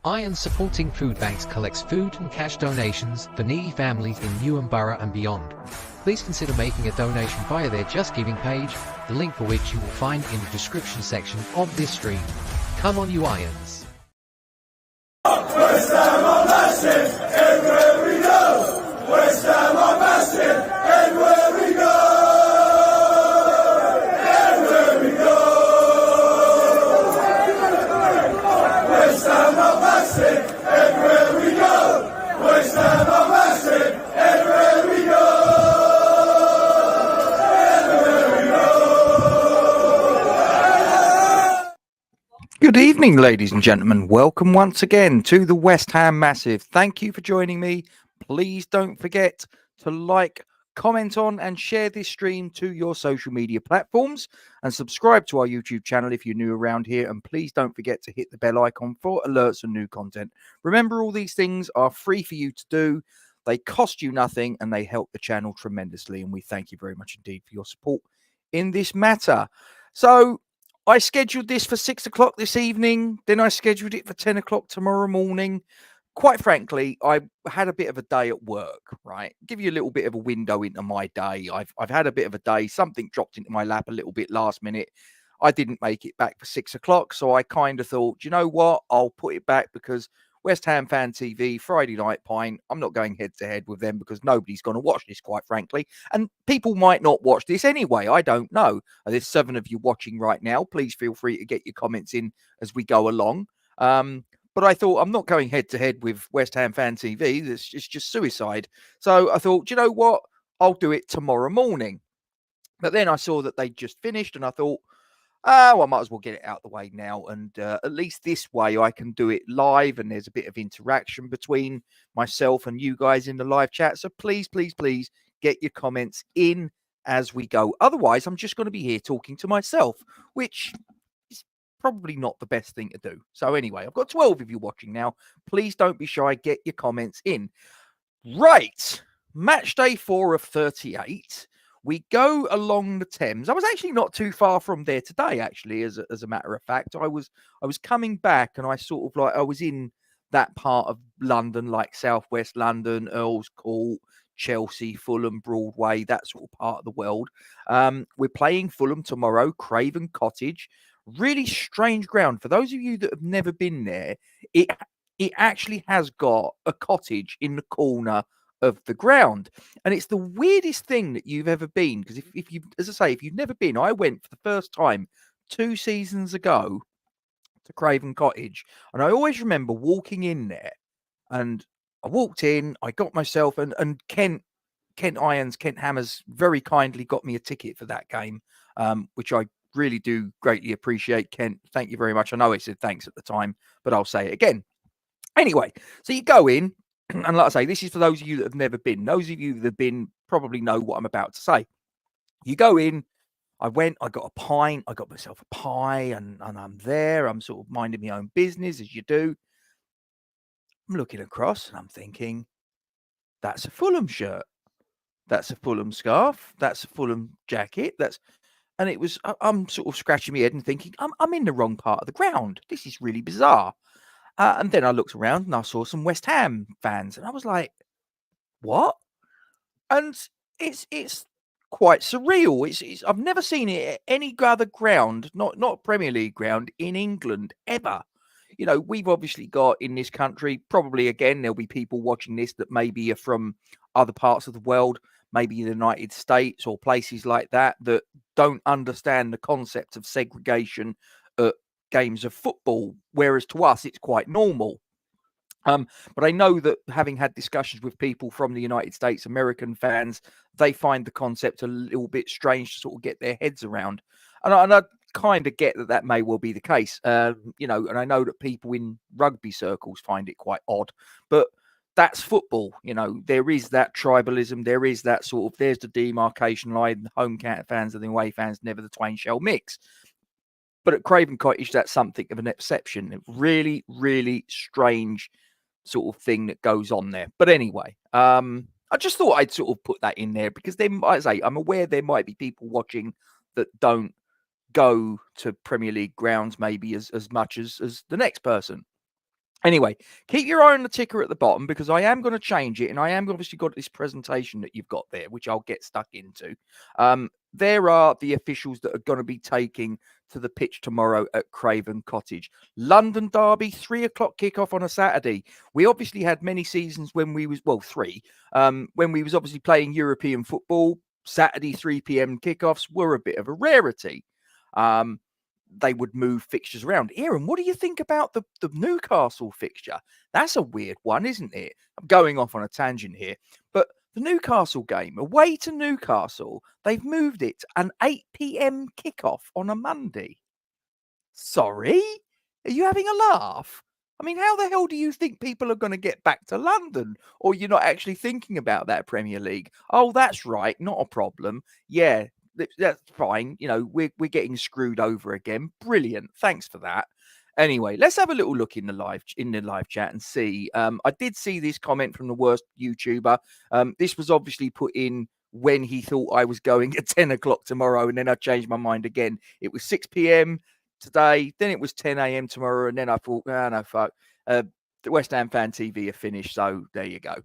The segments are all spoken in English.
Iron Supporting Food Banks collects food and cash donations for needy families in Newham Borough and beyond. Please consider making a donation via their Just Giving page, the link for which you will find in the description section of this stream. Come on, you Irons! West Ham are massive, everywhere we go! West Ham are massive, everywhere we go! Everywhere we go! West Ham are massive, everywhere we go! West Ham are massive, everywhere we go! Good evening, ladies and gentlemen. Welcome once again to the West Ham Massive. Thank you for joining me. Please don't forget to like, comment on and share this stream to your social media platforms and subscribe to our YouTube channel if you're new around here. And please don't forget to hit the bell icon for alerts and new content. Remember, all these things are free for you to do. They cost you nothing and they help the channel tremendously. And we thank you very much indeed for your support in this matter. So, I scheduled this for 6 o'clock this evening. Then I scheduled it for 10 o'clock tomorrow morning. Quite frankly, I had a bit of a day at work, right? Give you a little bit of a window into my day. I've had a bit of a day. Something dropped into my lap a little bit last minute. I didn't make it back for 6 o'clock. So I kind of thought, you know what? I'll put it back because West Ham Fan TV, Friday Night Pint, I'm not going head to head with them because nobody's going to watch this, quite frankly. And people might not watch this anyway. I don't know. There's 7 of you watching right now. Please feel free to get your comments in as we go along. But I thought I'm not going head to head with West Ham Fan TV. It's just suicide. So I thought, you know what? I'll do it tomorrow morning. But then I saw that they'd just finished and I thought, well, I might as well get it out of the way now. And at least this way I can do it live and there's a bit of interaction between myself and you guys in the live chat. So please, please, please get your comments in as we go. Otherwise, I'm just going to be here talking to myself, which is probably not the best thing to do. So anyway, I've got 12 of you watching now. Please don't be shy. Get your comments in. Right. Match day 4 of 38. We go along the Thames. I was actually not too far from there today, actually, as a matter of fact. I was coming back and I sort of I was in that part of London, like southwest London, Earl's Court, Chelsea, Fulham, Broadway, that sort of part of the world. We're playing Fulham tomorrow, Craven Cottage. Really strange ground. For those of you that have never been there, it actually has got a cottage in the corner of the ground, and it's the weirdest thing that you've ever been, because if you, as I say, if you've never been, I went for the first time 2 seasons ago to Craven Cottage, and I always remember walking in there, and I walked in, I got myself, and Kent Hammers very kindly got me a ticket for that game, which I really do greatly appreciate. Kent, thank you very much. I know I said thanks at the time, but I'll say it again. Anyway, so you go in, and like I say, this is for those of you that have never been. Those of you that have been probably know what I'm about to say. You go in, I went, I got a pint, I got myself a pie, and I'm there. I'm sort of minding my own business, as you do. I'm looking across, and I'm thinking, that's a Fulham shirt. That's a Fulham scarf. That's a Fulham jacket. And it was, I'm sort of scratching my head and thinking, I'm in the wrong part of the ground. This is really bizarre. And then I looked around and I saw some West Ham fans, and I was like, "What?" And it's quite surreal. It's I've never seen it at any other ground, not Premier League ground in England ever. You know, we've obviously got in this country, probably again there'll be people watching this that maybe are from other parts of the world, maybe the United States or places like that don't understand the concept of segregation games of football, whereas to us it's quite normal. But I know that having had discussions with people from the United States, American fans, they find the concept a little bit strange to sort of get their heads around. And I kind of get that may well be the case, you know, and I know that people in rugby circles find it quite odd, but that's football. You know, there is that tribalism. There is that sort of, there's the demarcation line, the home fans and the away fans, never the twain shall mix. But at Craven Cottage, that's something of an exception. Really, really strange sort of thing that goes on there. But anyway, I just thought I'd sort of put that in there because then, I say, I'm aware there might be people watching that don't go to Premier League grounds maybe as much as the next person. Anyway, keep your eye on the ticker at the bottom because I am going to change it, and I am obviously got this presentation that you've got there, which I'll get stuck into. There are the officials that are going to be taking to the pitch tomorrow at Craven Cottage. London Derby, 3:00 kickoff on a Saturday. We obviously had many seasons when we was, well, three, when we was obviously playing European football. Saturday 3 p.m. kickoffs were a bit of a rarity. They would move fixtures around. Aaron, what do you think about the Newcastle fixture? That's a weird one, isn't it? I'm going off on a tangent here, but the Newcastle game, away to Newcastle, they've moved it to an 8 p.m. kickoff on a Monday. Sorry? Are you having a laugh? I mean, how the hell do you think people are going to get back to London? Or you're not actually thinking about that Premier League? Oh, that's right. Not a problem. Yeah, that's fine. You know, we're getting screwed over again. Brilliant. Thanks for that. Anyway, let's have a little look in the live chat and see. I did see this comment from the worst YouTuber. This was obviously put in when he thought I was going at 10 o'clock tomorrow, and then I changed my mind again. It was 6 p.m. today, then it was 10 a.m. tomorrow, and then I thought, no, fuck. The West Ham Fan TV are finished, so there you go.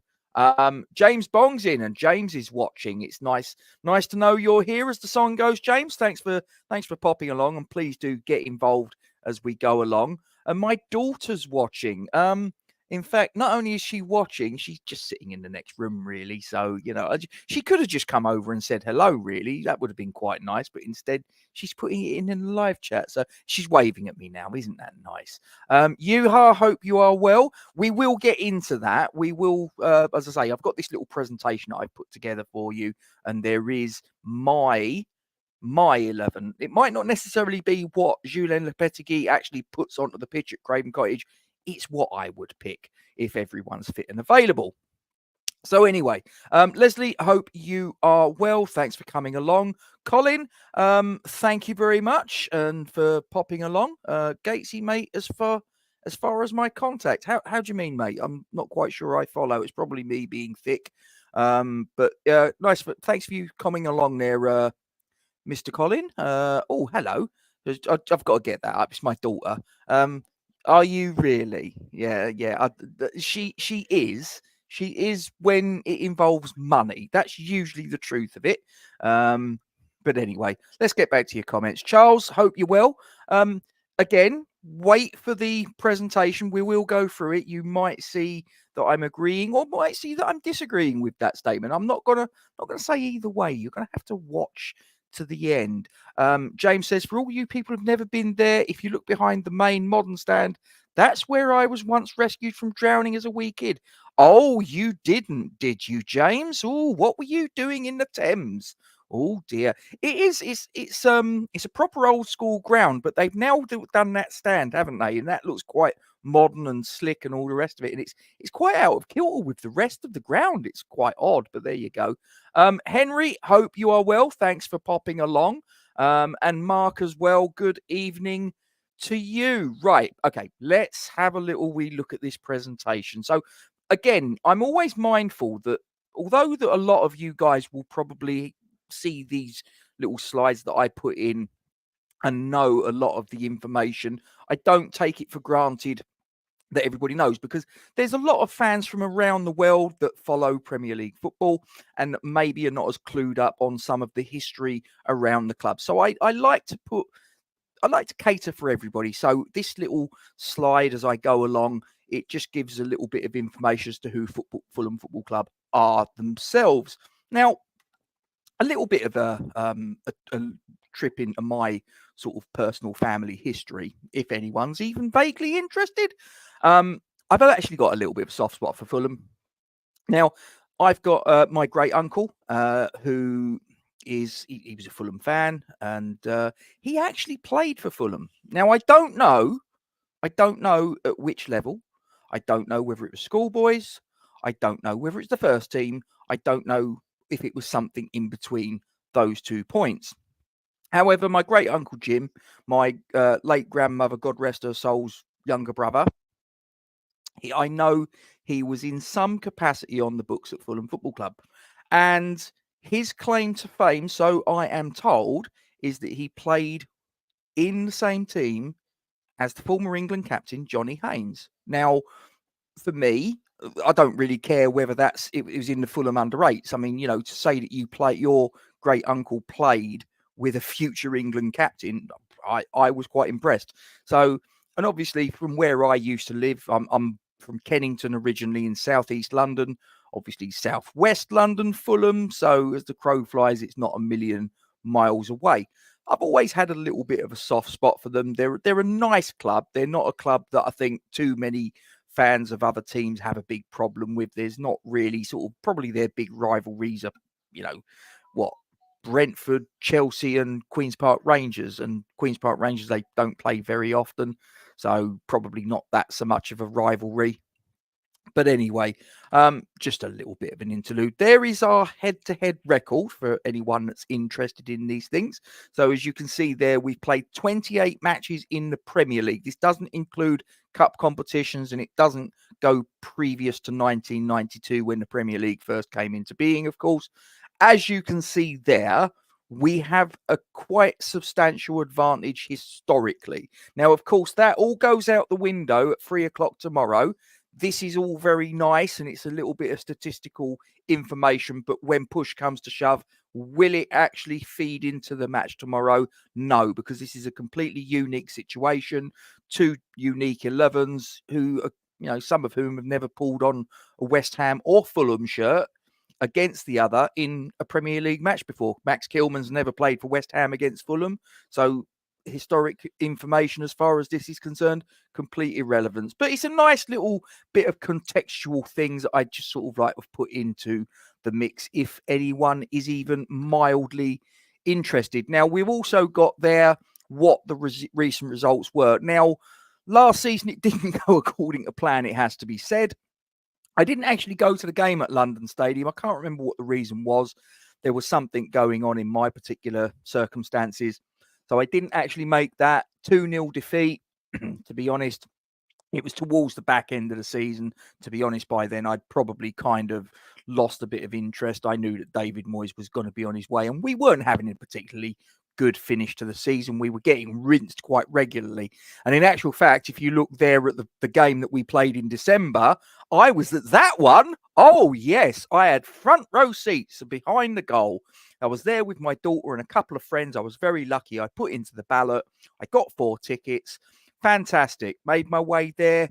James Bong's in, and James is watching. It's nice to know you're here as the song goes, James. Thanks for popping along, and please do get involved as we go along. And my daughter's watching. In fact, not only is she watching, she's just sitting in the next room, really. So, you know, she could have just come over and said hello, really. That would have been quite nice. But instead, she's putting it in the live chat. So she's waving at me now. Isn't that nice? Yuha, hope you are well. We will get into that. We will, as I say, I've got this little presentation that I've put together for you. And there is my 11. It might not necessarily be what Julien Lopetegui actually puts onto the pitch at Craven Cottage. It's what I would pick if everyone's fit and available. So anyway, Leslie, hope you are well. Thanks for coming along. Colin, thank you very much and for popping along. Gatesy, mate, as far as my contact. How do you mean, mate? I'm not quite sure I follow. It's probably me being thick. But nice. Thanks for you coming along there, Mr. Colin. Oh, hello. I've got to get that up. It's my daughter. Are you really? Yeah. She is. She is when it involves money. That's usually the truth of it. But anyway, let's get back to your comments. Charles, hope you're well. Again, wait for the presentation. We will go through it. You might see that I'm agreeing or might see that I'm disagreeing with that statement. I'm not gonna say either way. You're gonna have to watch to the end. James says, for all you people who've never been there, if you look behind the main modern stand, that's where I was once rescued from drowning as a wee kid. Oh, you didn't, did you, James? Oh, what were you doing in the Thames? Oh dear. It's a proper old school ground, but they've now done that stand, haven't they? And that looks quite modern and slick and all the rest of it. And it's quite out of kilter with the rest of the ground. It's quite odd, but there you go. Henry, hope you are well. Thanks for popping along. And Mark as well. Good evening to you. Right. Okay. Let's have a little wee look at this presentation. So again, I'm always mindful that although that a lot of you guys will probably see these little slides that I put in and know a lot of the information, I don't take it for granted that everybody knows, because there's a lot of fans from around the world that follow Premier League football and maybe are not as clued up on some of the history around the club. So I like to cater for everybody. So this little slide as I go along, it just gives a little bit of information as to who Fulham Football Club are themselves. Now, a little bit of a trip into my sort of personal family history, if anyone's even vaguely interested. I've actually got a little bit of a soft spot for Fulham. Now, I've got my great uncle who is he was a Fulham fan, and he actually played for Fulham. Now, I don't know at which level. I don't know whether it was schoolboys. I don't know whether it's the first team. I don't know if it was something in between those 2 points. However, my great uncle Jim, my late grandmother, God rest her soul's younger brother, I know he was in some capacity on the books at Fulham Football Club. And his claim to fame, so I am told, is that he played in the same team as the former England captain, Johnny Haynes. Now, for me, I don't really care whether it was in the Fulham under-8s. I mean, to say that your great uncle played with a future England captain, I was quite impressed. So, and obviously from where I used to live, I'm from Kennington originally in southeast London, obviously southwest London, Fulham. So as the crow flies, it's not a million miles away. I've always had a little bit of a soft spot for them. They're a nice club. They're not a club that I think too many fans of other teams have a big problem with. There's not really probably their big rivalries are, Brentford, Chelsea and Queen's Park Rangers. And Queen's Park Rangers, they don't play very often. So probably not that so much of a rivalry. But anyway, just a little bit of an interlude. There is our head-to-head record for anyone that's interested in these things. So as you can see there, we've played 28 matches in the Premier League. This doesn't include cup competitions, and it doesn't go previous to 1992 when the Premier League first came into being, of course. As you can see there, we have a quite substantial advantage historically. Now, of course, that all goes out the window at 3 o'clock tomorrow. This is all very nice and it's a little bit of statistical information, but when push comes to shove, will it actually feed into the match tomorrow? No, because this is a completely unique situation. Two unique 11s who are, some of whom have never pulled on a West Ham or Fulham shirt against the other in a Premier League match before. Max Kilman's never played for West Ham against Fulham. So historic information as far as this is concerned, complete irrelevance. But it's a nice little bit of contextual things that I just sort of like to put into the mix if anyone is even mildly interested. Now, we've also got there what the recent results were. Now, last season, it didn't go according to plan, it has to be said. I didn't actually go to the game at London Stadium. I can't remember what the reason was. There was something going on in my particular circumstances. So I didn't actually make that 2-0 defeat. To be honest, it was towards the back end of the season. To be honest, by then, I'd probably kind of lost a bit of interest. I knew that David Moyes was going to be on his way, and we weren't having a particularly good finish to the season. We were getting rinsed quite regularly. And in actual fact, if you look there at the game that we played in December, I was at that one. Oh, yes, I had front row seats behind the goal. I was there with my daughter and a couple of friends. I was very lucky. I put into the ballot. I got 4 tickets. Fantastic. Made my way there.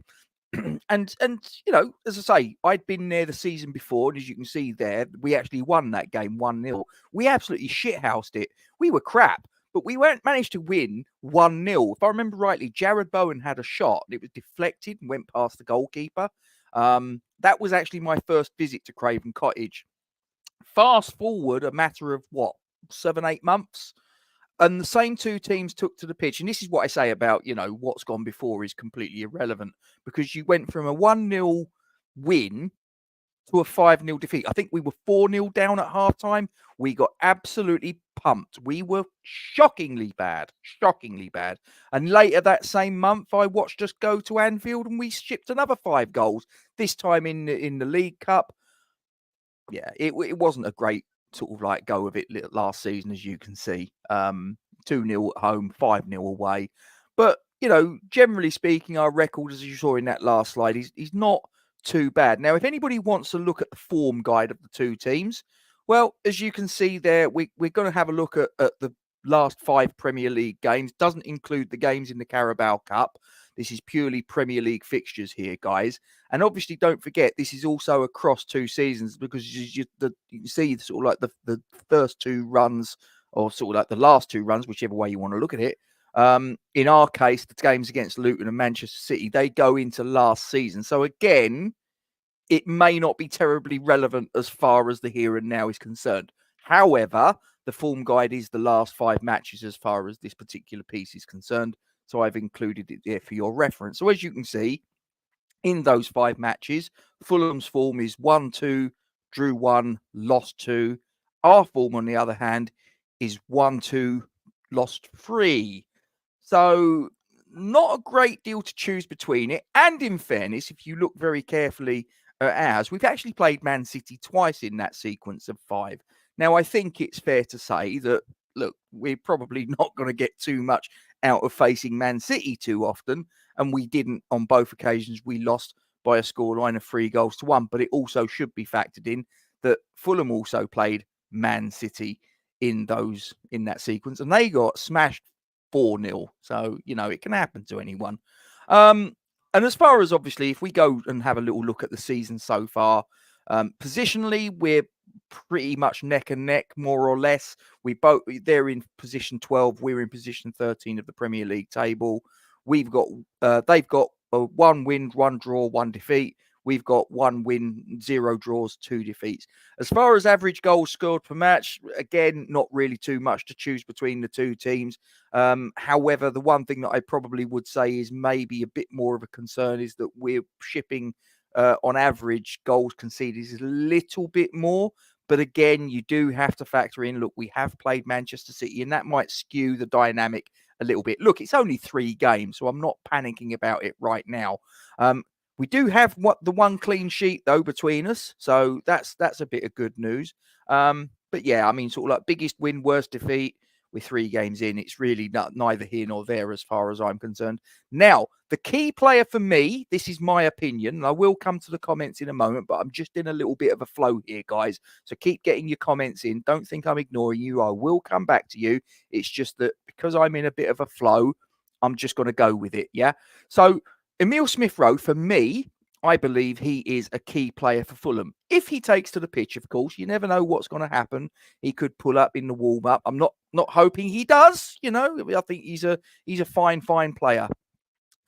and as I say, I'd been there the season before. And as you can see there, we actually won that game 1-0. We absolutely shithoused it. We were crap, but we weren't managed to win 1-0. If I remember rightly, Jared Bowen had a shot. It was deflected and went past the goalkeeper. That was actually my first visit to Craven Cottage. Fast forward a matter of 7-8 months, and the same two teams took to the pitch. And this is what I say about, what's gone before is completely irrelevant, because you went from a 1-0 win to a 5-0 defeat. I think we were 4-0 down at halftime. We got absolutely pumped. We were shockingly bad. And later that same month, I watched us go to Anfield and we shipped another 5 goals, this time in the League Cup. Yeah, it wasn't a great sort of like go of it last season, as you can see. 2-0 at home, 5-0 away. But, generally speaking, our record, as you saw in that last slide, is not too bad. Now, if anybody wants to look at the form guide of the two teams, well, as you can see there, we're going to have a look at the last 5 Premier League games. Doesn't include the games in the Carabao Cup. This is purely Premier League fixtures here, guys. And obviously, don't forget, this is also across 2 seasons, because you can see sort of like the first 2 runs, or sort of like the last 2 runs, whichever way you want to look at it. In our case, the games against Luton and Manchester City, they go into last season. So again, it may not be terribly relevant as far as the here and now is concerned. However, the form guide is the last 5 matches as far as this particular piece is concerned. So I've included it there for your reference. So as you can see, in those 5 matches, Fulham's form is 1-2, drew 1, lost 2. Our form, on the other hand, is 1-2, lost 3. So not a great deal to choose between it. And in fairness, if you look very carefully at ours, we've actually played Man City twice in that sequence of 5. Now, I think it's fair to say that, look, we're probably not going to get too much out of facing Man City too often. and we didn't on both occasions. We lost by a scoreline of 3-1, but it also should be factored in that Fulham also played Man City in that sequence, and they got smashed 4-0. So, it can happen to anyone. And as far as, obviously, if we go and have a little look at the season so far, positionally, we're pretty much neck and neck, more or less. They're in position 12, we're in position 13 of the Premier League table. They've got 1 win, 1 draw, 1 defeat. We've got 1 win, 0 draws, 2 defeats. As far as average goals scored per match, again, not really too much to choose between the two teams. However, the one thing that I probably would say is maybe a bit more of a concern is that we're shipping, on average, goals conceded is a little bit more. But again, you do have to factor in, look, we have played Manchester City, and that might skew the dynamic a little bit. Look, it's only 3 games, so I'm not panicking about it right now. We do have the 1 clean sheet, though, between us. So that's a bit of good news. But yeah, I mean, sort of like biggest win, worst defeat. We're 3 games in. It's really neither here nor there as far as I'm concerned. Now, the key player for me, this is my opinion, and I will come to the comments in a moment, but I'm just in a little bit of a flow here, guys. So keep getting your comments in. Don't think I'm ignoring you. I will come back to you. It's just that because I'm in a bit of a flow, I'm just going to go with it, yeah? So Emile Smith-Rowe, for me, I believe he is a key player for Fulham. If he takes to the pitch, of course, you never know what's going to happen. He could pull up in the warm-up. I'm not hoping he does, I think he's a fine player.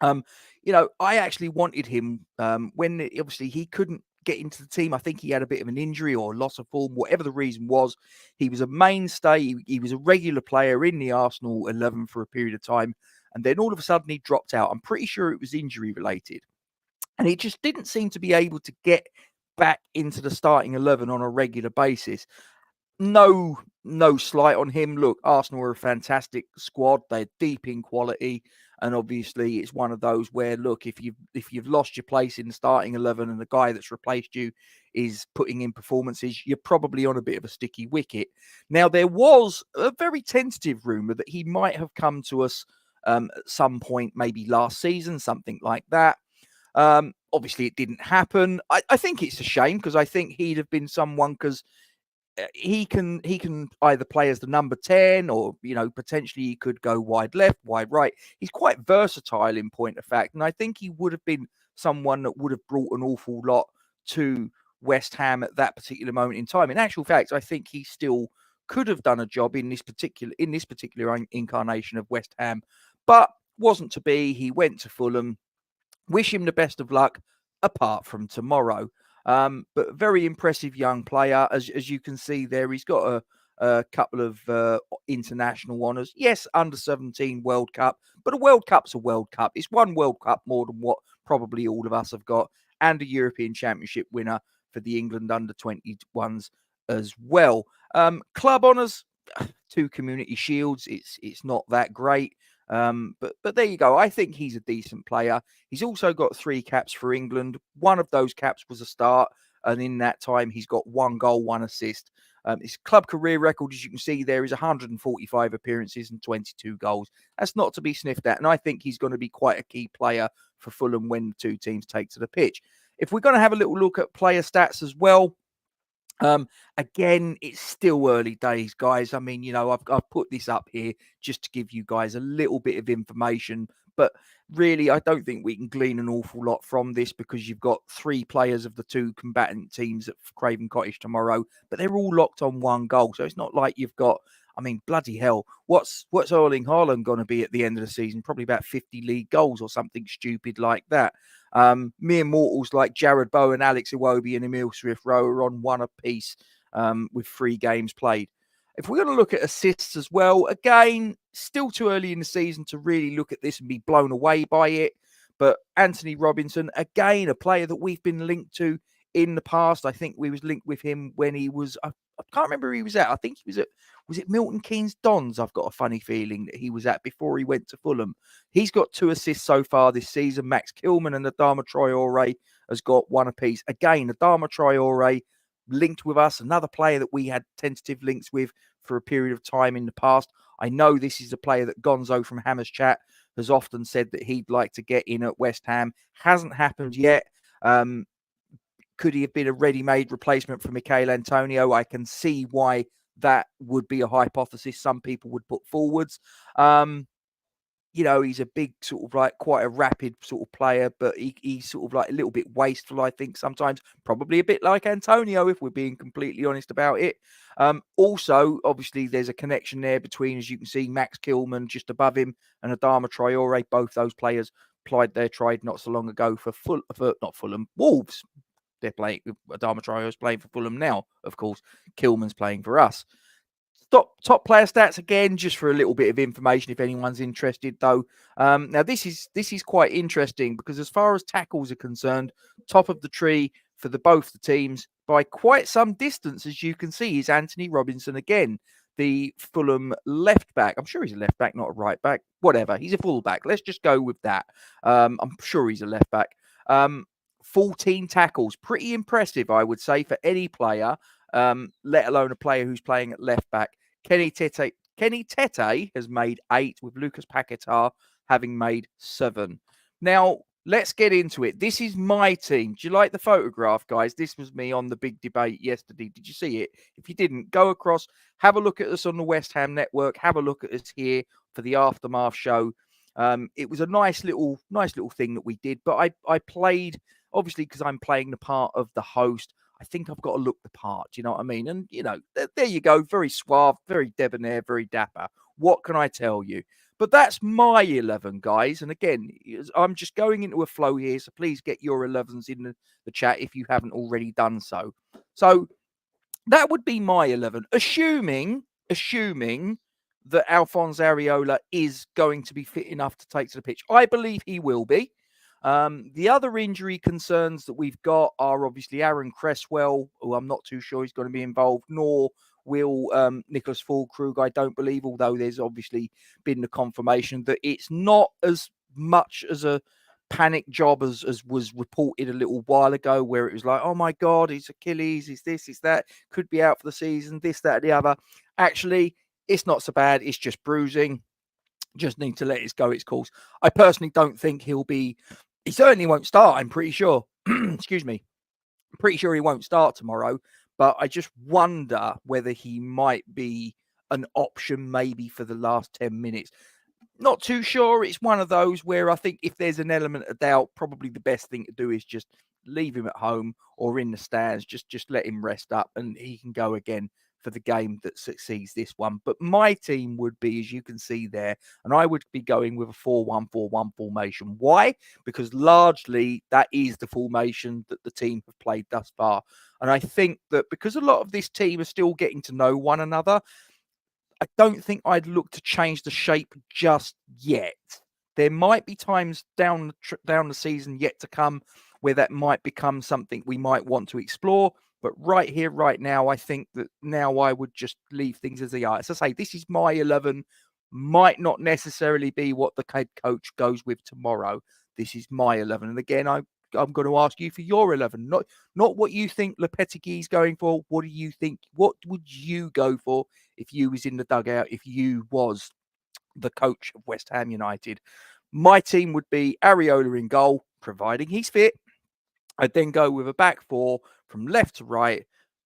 I actually wanted him when obviously he couldn't get into the team. I think he had a bit of an injury or loss of form, whatever the reason was. He was a mainstay. He was a regular player in the Arsenal 11 for a period of time. And then all of a sudden he dropped out. I'm pretty sure it was injury related. And he just didn't seem to be able to get back into the starting 11 on a regular basis. No slight on him. Look, Arsenal are a fantastic squad. They're deep in quality. And obviously it's one of those where, look, if you've lost your place in the starting 11 and the guy that's replaced you is putting in performances, you're probably on a bit of a sticky wicket. Now, there was a very tentative rumour that he might have come to us at some point, maybe last season, something like that. Obviously, it didn't happen. I think it's a shame because I think he'd have been someone because he can either play as the number 10 or, potentially he could go wide left, wide right. He's quite versatile in point of fact. And I think he would have been someone that would have brought an awful lot to West Ham at that particular moment in time. In actual fact, I think he still could have done a job in this particular incarnation of West Ham, but wasn't to be. He went to Fulham. Wish him the best of luck, apart from tomorrow. But very impressive young player. As you can see there, he's got a couple of international honours. Yes, under-17 World Cup, but a World Cup's a World Cup. It's one World Cup more than what probably all of us have got, and a European Championship winner for the England under-21s as well. Club honours, 2 Community Shields. It's not that great. But there you go. I think he's a decent player. He's also got 3 caps for England. One of those caps was a start. And in that time, he's got 1 goal, 1 assist. His club career record, as you can see there, is 145 appearances and 22 goals. That's not to be sniffed at. And I think he's going to be quite a key player for Fulham when the 2 teams take to the pitch. If we're going to have a little look at player stats as well, again, it's still early days, guys. I mean, I've put this up here just to give you guys a little bit of information, but really, I don't think we can glean an awful lot from this because you've got 3 players of the 2 combatant teams at Craven Cottage tomorrow, but they're all locked on 1 goal. So it's not like you've got, I mean, bloody hell, what's Erling Haaland going to be at the end of the season? Probably about 50 league goals or something stupid like that. Mere mortals like Jared Bowen, Alex Iwobi and Emile Smith-Rowe are on 1 apiece with 3 games played. If we're going to look at assists as well, again, still too early in the season to really look at this and be blown away by it. But Anthony Robinson, again, a player that we've been linked to in the past. I think we was linked with him when he was, I can't remember who he was at. I think he was at, was it Milton Keynes Dons? I've got a funny feeling that he was at before he went to Fulham. He's got 2 assists so far this season. Max Kilman and Adama Traore has got 1 apiece. Again, Adama Traore linked with us, another player that we had tentative links with for a period of time in the past. I know this is a player that Gonzo from Hammers Chat has often said that he'd like to get in at West Ham. Hasn't happened yet. Could he have been a ready-made replacement for Michail Antonio? I can see why that would be a hypothesis some people would put forwards. He's a big sort of like quite a rapid sort of player, but he's sort of like a little bit wasteful, I think, sometimes. Probably a bit like Antonio, if we're being completely honest about it. Also, obviously, there's a connection there between, as you can see, Max Kilman just above him and Adama Traore. Both those players plied their trade not so long ago for not Fulham, Wolves. They're playing. Adama Traore is playing for Fulham now, of course. Kilman's playing for us. Top player stats again, just for a little bit of information if anyone's interested, though. Now this is quite interesting because as far as tackles are concerned, top of the tree for both the teams by quite some distance, as you can see, is Anthony Robinson again, the Fulham left back. I'm sure he's a left back, not a right back. Whatever, he's a full back. Let's just go with that. I'm sure he's a left back. 14 tackles, pretty impressive, I would say, for any player. Let alone a player who's playing at left back. Kenny Tete has made 8, with Lucas Paquetá having made 7. Now, let's get into it. This is my team. Do you like the photograph, guys? This was me on the big debate yesterday. Did you see it? If you didn't, go across, have a look at us on the West Ham Network, have a look at us here for the Aftermath show. It was a nice little thing that we did, but I played, obviously, because I'm playing the part of the host. I think I've got to look the part. Do you know what I mean? And, there you go. Very suave, very debonair, very dapper. What can I tell you? But that's my 11, guys. And again, I'm just going into a flow here. So please get your 11s in the chat if you haven't already done so. So that would be my 11, assuming that Alphonse Areola is going to be fit enough to take to the pitch. I believe he will be. The other injury concerns that we've got are obviously Aaron Cresswell, who I'm not too sure he's going to be involved, nor will Nicholas Fulkrug, I don't believe, although there's obviously been the confirmation that it's not as much as a panic job as was reported a little while ago, where it was like, oh my God, it's Achilles, it's this, it's that, could be out for the season, this, that, the other. Actually, it's not so bad. It's just bruising. Just need to let it go its course. I personally don't think he certainly won't start, I'm pretty sure. Excuse me. I'm pretty sure he won't start tomorrow, but I just wonder whether he might be an option maybe for the last 10 minutes. Not too sure. It's one of those where I think if there's an element of doubt, probably the best thing to do is just leave him at home or in the stands. Just let him rest up and he can go again for the game that succeeds this one. But my team would be, as you can see there, and I would be going with a 4-1-4-1 formation. Why? Because largely that is the formation that the team have played thus far. And I think that because a lot of this team are still getting to know one another, I don't think I'd look to change the shape just yet. There might be times down the season yet to come where that might become something we might want to explore. But right here, right now, I think that now I would just leave things as they are. As I say, this is my 11. Might not necessarily be what the head coach goes with tomorrow. This is my 11. And again, I'm going to ask you for your 11. Not what you think Lopetegui's going for. What do you think? What would you go for if you was in the dugout, if you was the coach of West Ham United? My team would be Areola in goal, providing he's fit. I'd then go with a back 4 from left to right.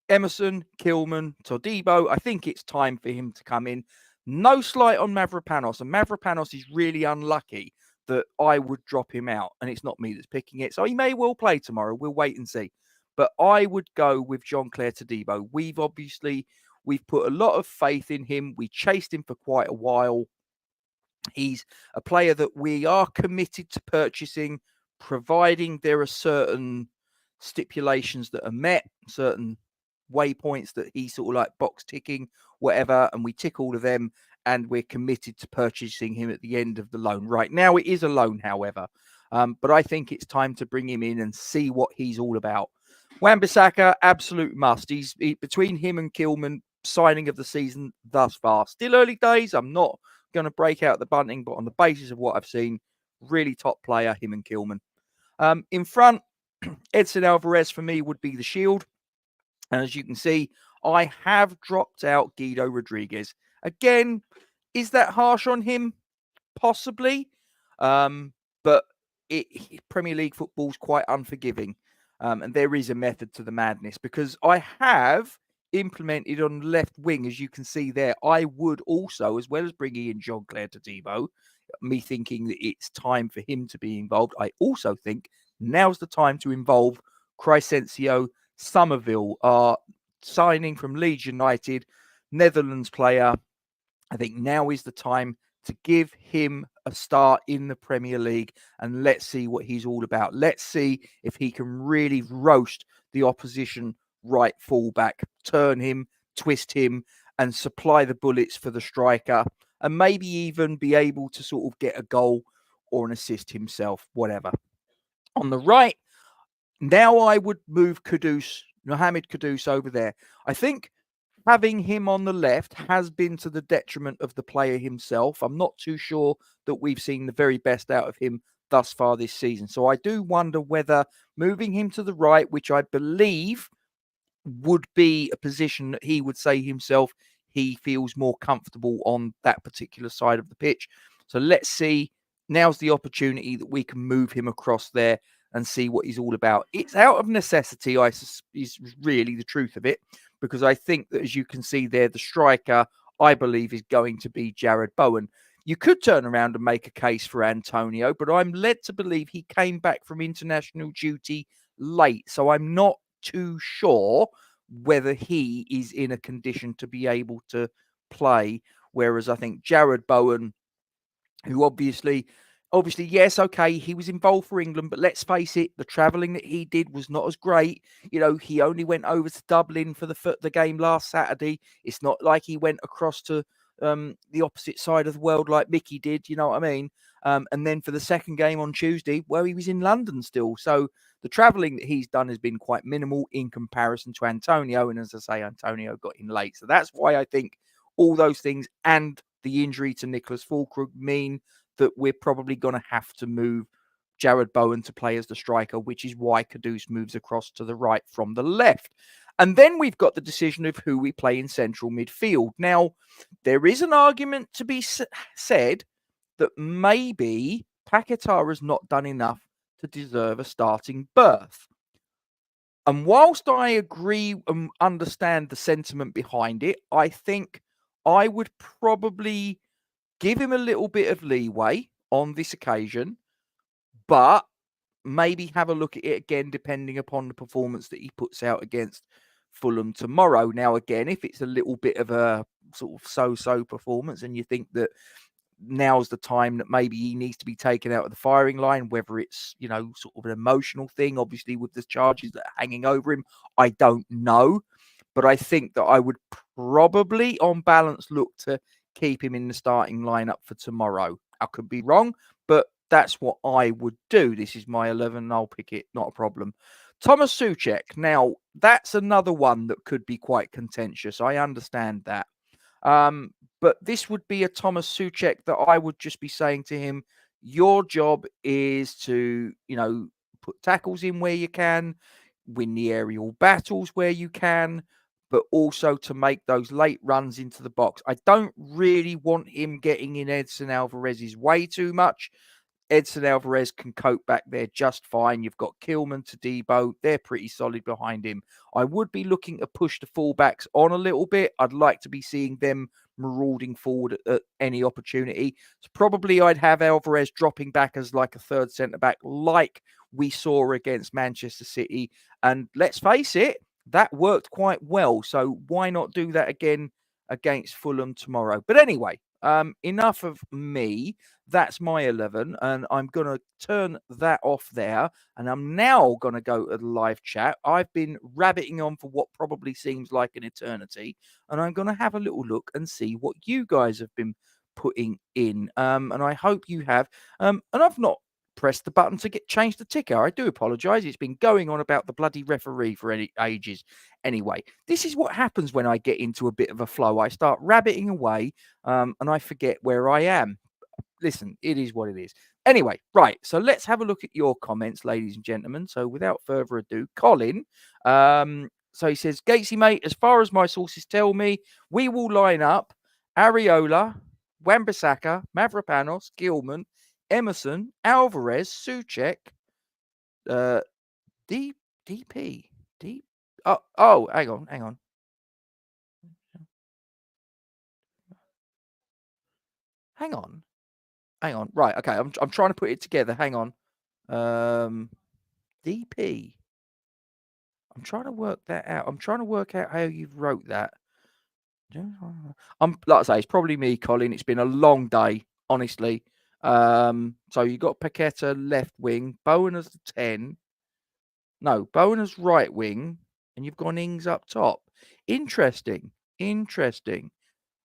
Emerson, Kilman, Todibo. I think it's time for him to come in. No slight on Mavropanos. And Mavropanos is really unlucky that I would drop him out. And it's not me that's picking it. So he may well play tomorrow. We'll wait and see. But I would go with Jean-Claire Todibo. We've put a lot of faith in him. We chased him for quite a while. He's a player that we are committed to purchasing, providing there are certain stipulations that are met, certain waypoints that he's sort of like box ticking, whatever, and we tick all of them, and we're committed to purchasing him at the end of the loan. Right now, it is a loan, however, but I think it's time to bring him in and see what he's all about. Wan-Bissaka, absolute must. Between him and Kilman, signing of the season thus far. Still early days. I'm not going to break out the bunting, but on the basis of what I've seen, really top player, him and Kilman. In front, Edson Alvarez for me would be the shield. And as you can see, I have dropped out Guido Rodriguez. Again, is that harsh on him? Possibly. But Premier League football is quite unforgiving. And there is a method to the madness, because I have implemented on the left wing, as you can see there. I would also, as well as bringing in Jean-Claire Todibo, me thinking that it's time for him to be involved, I also think now's the time to involve Crescencio Somerville, our signing from Leeds United, Netherlands player. I think now is the time to give him a start in the Premier League, and let's see what he's all about. Let's see if he can really roast the opposition right fullback, turn him, twist him, and supply the bullets for the striker, and maybe even be able to sort of get a goal or an assist himself, whatever. On the right, now I would move Mohamed Kudus over there. I think having him on the left has been to the detriment of the player himself. I'm not too sure that we've seen the very best out of him thus far this season. So I do wonder whether moving him to the right, which I believe would be a position that he would say himself he feels more comfortable on that particular side of the pitch. So let's see. Now's the opportunity that we can move him across there and see what he's all about. It's out of necessity, is really the truth of it, because I think that, as you can see there, the striker, I believe, is going to be Jared Bowen. You could turn around and make a case for Antonio, but I'm led to believe he came back from international duty late. So I'm not too sure whether he is in a condition to be able to play. Whereas I think Jared Bowen, who obviously, yes, okay, he was involved for England, but let's face it, the travelling that he did was not as great. You know, he only went over to Dublin for the game last Saturday. It's not like he went across to the opposite side of the world like Mickey did, you know what I mean? And then for the second game on Tuesday, well, he was in London still. So the travelling that he's done has been quite minimal in comparison to Antonio. And as I say, Antonio got in late. So that's why I think all those things and the injury to Nicholas Fulkrug mean that we're probably going to have to move Jared Bowen to play as the striker, which is why Kudus moves across to the right from the left. And then we've got the decision of who we play in central midfield. Now, there is an argument to be said that maybe Paquetá has not done enough to deserve a starting berth. And whilst I agree and understand the sentiment behind it, I think I would probably give him a little bit of leeway on this occasion, but maybe have a look at it again, depending upon the performance that he puts out against Fulham tomorrow. Now, again, if it's a little bit of a sort of so-so performance and you think that now's the time that maybe he needs to be taken out of the firing line, whether it's, you know, sort of an emotional thing, obviously with the charges that are hanging over him, I don't know. But I think that I would probably, on balance, look to keep him in the starting lineup for tomorrow. I could be wrong, but that's what I would do. This is my 11, and I'll pick it, not a problem. Thomas Souček. Now, that's another one that could be quite contentious. I understand that. But this would be a Thomas Souček that I would just be saying to him, your job is to, you know, put tackles in where you can, win the aerial battles where you can, but also to make those late runs into the box. I don't really want him getting in Edson Alvarez's way too much. Edson Alvarez can cope back there just fine. You've got Kilman, Todibo. They're pretty solid behind him. I would be looking to push the fullbacks on a little bit. I'd like to be seeing them marauding forward at any opportunity. So probably I'd have Alvarez dropping back as like a third centre-back, like we saw against Manchester City. And let's face it, that worked quite well. So why not do that again against Fulham tomorrow? But anyway, enough of me. That's my 11, and I'm going to turn that off there, and I'm now going to go to the live chat. I've been rabbiting on for what probably seems like an eternity, and I'm going to have a little look and see what you guys have been putting in, and I hope you have. And I've not pressed the button to change the ticker. I do apologise. It's been going on about the bloody referee for ages. Anyway, this is what happens when I get into a bit of a flow. I start rabbiting away, and I forget where I am. Listen, it is what it is. Anyway, right. So let's have a look at your comments, ladies and gentlemen. So without further ado, Colin. So he says, Gatesy, mate, as far as my sources tell me, we will line up Areola, Wan-Bissaka, Mavropanos, Gilman, Emerson, Alvarez, Souček, DP. Oh, hang on. Hang on. Right, okay. I'm trying to put it together. Hang on. DP. I'm trying to work that out. I'm trying to work out how you wrote that. Like I say, it's probably me, Colin. It's been a long day, honestly. So you got Paqueta left wing, Bowen as the 10. No, Bowen as right wing, and you've got Ings up top. Interesting.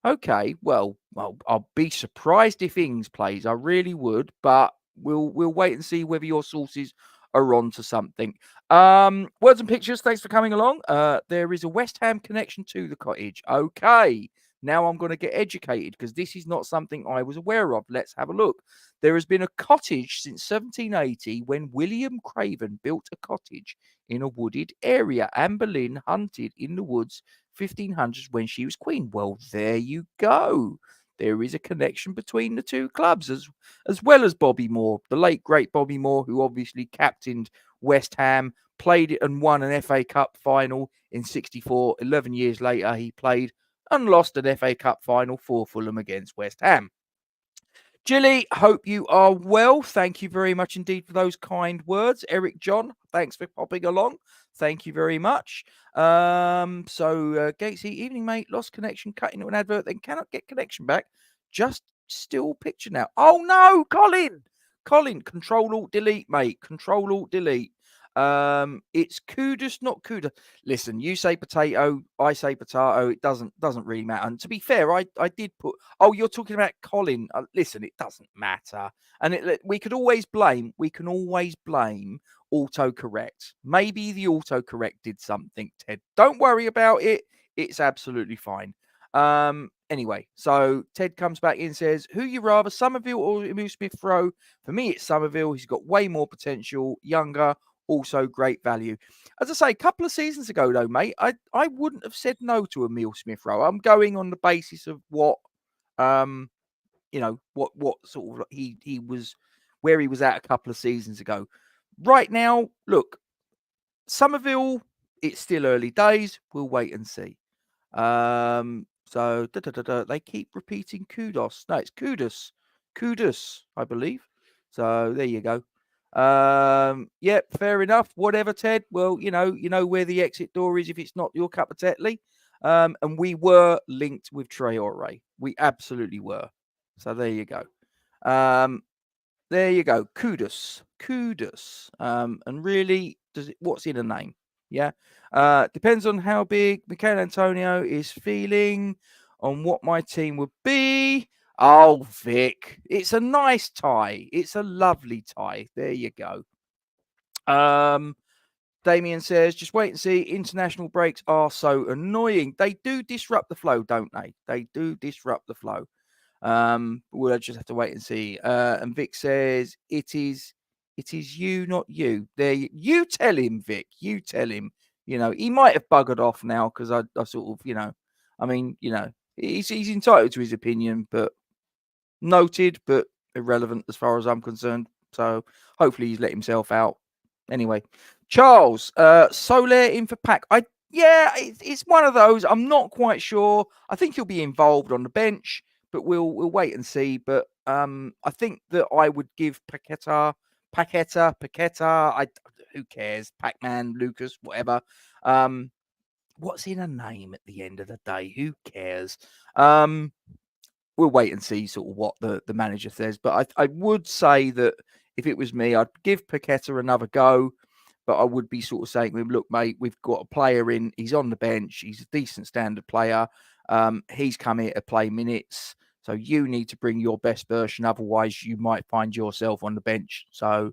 Okay, well, I'll be surprised if Ings plays. I really would, but we'll wait and see whether your sources are on to something. Words and pictures, thanks for coming along. There is a West Ham connection to the cottage. Okay, now I'm going to get educated because this is not something I was aware of. Let's have a look. There has been a cottage since 1780 when William Craven built a cottage in a wooded area. Anne Boleyn hunted in the woods 1500s when she was queen. Well, there you go. There is a connection between the two clubs, as well as Bobby Moore, the late great Bobby Moore, who obviously captained West Ham, played it and won an FA Cup final in '64. 11 years later, he played and lost an FA Cup final for Fulham against West Ham. Jilly, hope you are well. Thank you very much indeed for those kind words. Eric John, thanks for popping along. Thank you very much. Gatesy, evening, mate. Lost connection, cut into an advert, then cannot get connection back. Just still picture now. Oh no, Colin, Control Alt Delete, mate. Control Alt Delete. It's Kudus, not Kuda. Listen, you say potato, I say potato. It doesn't really matter. And to be fair, I did put. Oh, you're talking about Colin. Listen, it doesn't matter. And we can always blame autocorrect. Maybe the autocorrect did something, Ted. Don't worry about it. It's absolutely fine. Anyway, so Ted comes back in and says, who you rather, Somerville or Emile Smith-Rowe? For me, it's Somerville. He's got way more potential, younger, also great value. As I say, a couple of seasons ago, though, mate, I wouldn't have said no to Emile Smith-Rowe. I'm going on the basis of what, what sort of he was, where he was at a couple of seasons ago. Right now, look, Somerville, it's still early days. We'll wait and see. They keep repeating kudos. No, it's Kudus, I believe. So there you go. Yep, fair enough. Whatever, Ted. Well, you know where the exit door is if it's not your cup of Tetley. And we were linked with Traore. We absolutely were. So there you go. There you go. Kudus. And really, what's in a name? Yeah. Depends on how big Michael Antonio is feeling, on what my team would be. Oh, Vic, it's a nice tie. It's a lovely tie. There you go. Damien says, just wait and see. International breaks are so annoying. They do disrupt the flow, don't they? They do disrupt the flow. We'll just have to wait and see. And Vic says, it is you, not you. There, you tell him, Vic. You tell him. He might have buggered off now because I sort of, he's entitled to his opinion, but noted, but irrelevant as far as I'm concerned. So hopefully he's let himself out. Anyway, Charles, Soler in for Pack. It's one of those. I'm not quite sure. I think he'll be involved on the bench, but we'll wait and see. But I think that I would give Paqueta. Who cares? Pac-Man, Lucas, whatever. What's in a name at the end of the day? Who cares? We'll wait and see sort of what the manager says. But I would say that if it was me, I'd give Paqueta another go. But I would be sort of saying to him, look, mate, we've got a player in. He's on the bench. He's a decent standard player. He's come here to play minutes. So you need to bring your best version. Otherwise, you might find yourself on the bench. So,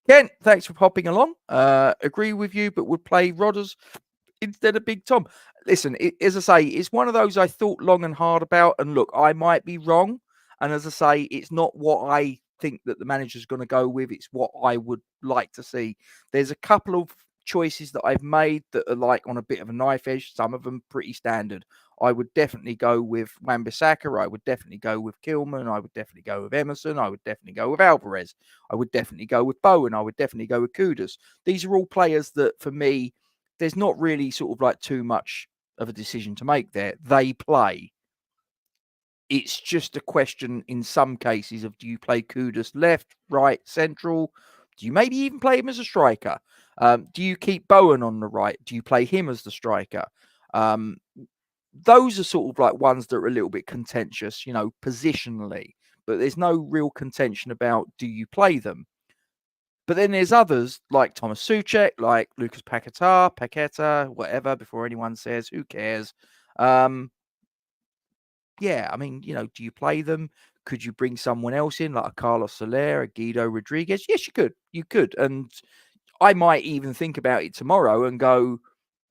Ken, thanks for popping along. Agree with you, but would play Rodders instead of Big Tom. Listen, as I say, it's one of those I thought long and hard about. And look, I might be wrong. And as I say, it's not what I think that the manager's going to go with. It's what I would like to see. There's a couple of choices that I've made that are like on a bit of a knife edge. Some of them pretty standard. I would definitely go with Wan-Bissaka. I would definitely go with Kilman. I would definitely go with Emerson. I would definitely go with Alvarez. I would definitely go with Bowen. I would definitely go with Kudus. These are all players that, for me, there's not really sort of like too much of a decision to make there. They play. It's just a question in some cases of, do you play Kudus left, right, central? Do you maybe even play him as a striker? Do you keep Bowen on the right? Do you play him as the striker? Those are sort of like ones that are a little bit contentious, positionally. But there's no real contention about, do you play them? But then there's others like Thomas Souček, like Lucas Paqueta, whatever, before anyone says, who cares? Yeah, I mean, do you play them? Could you bring someone else in, like a Carlos Soler, a Guido Rodriguez? Yes, you could. You could. And I might even think about it tomorrow and go,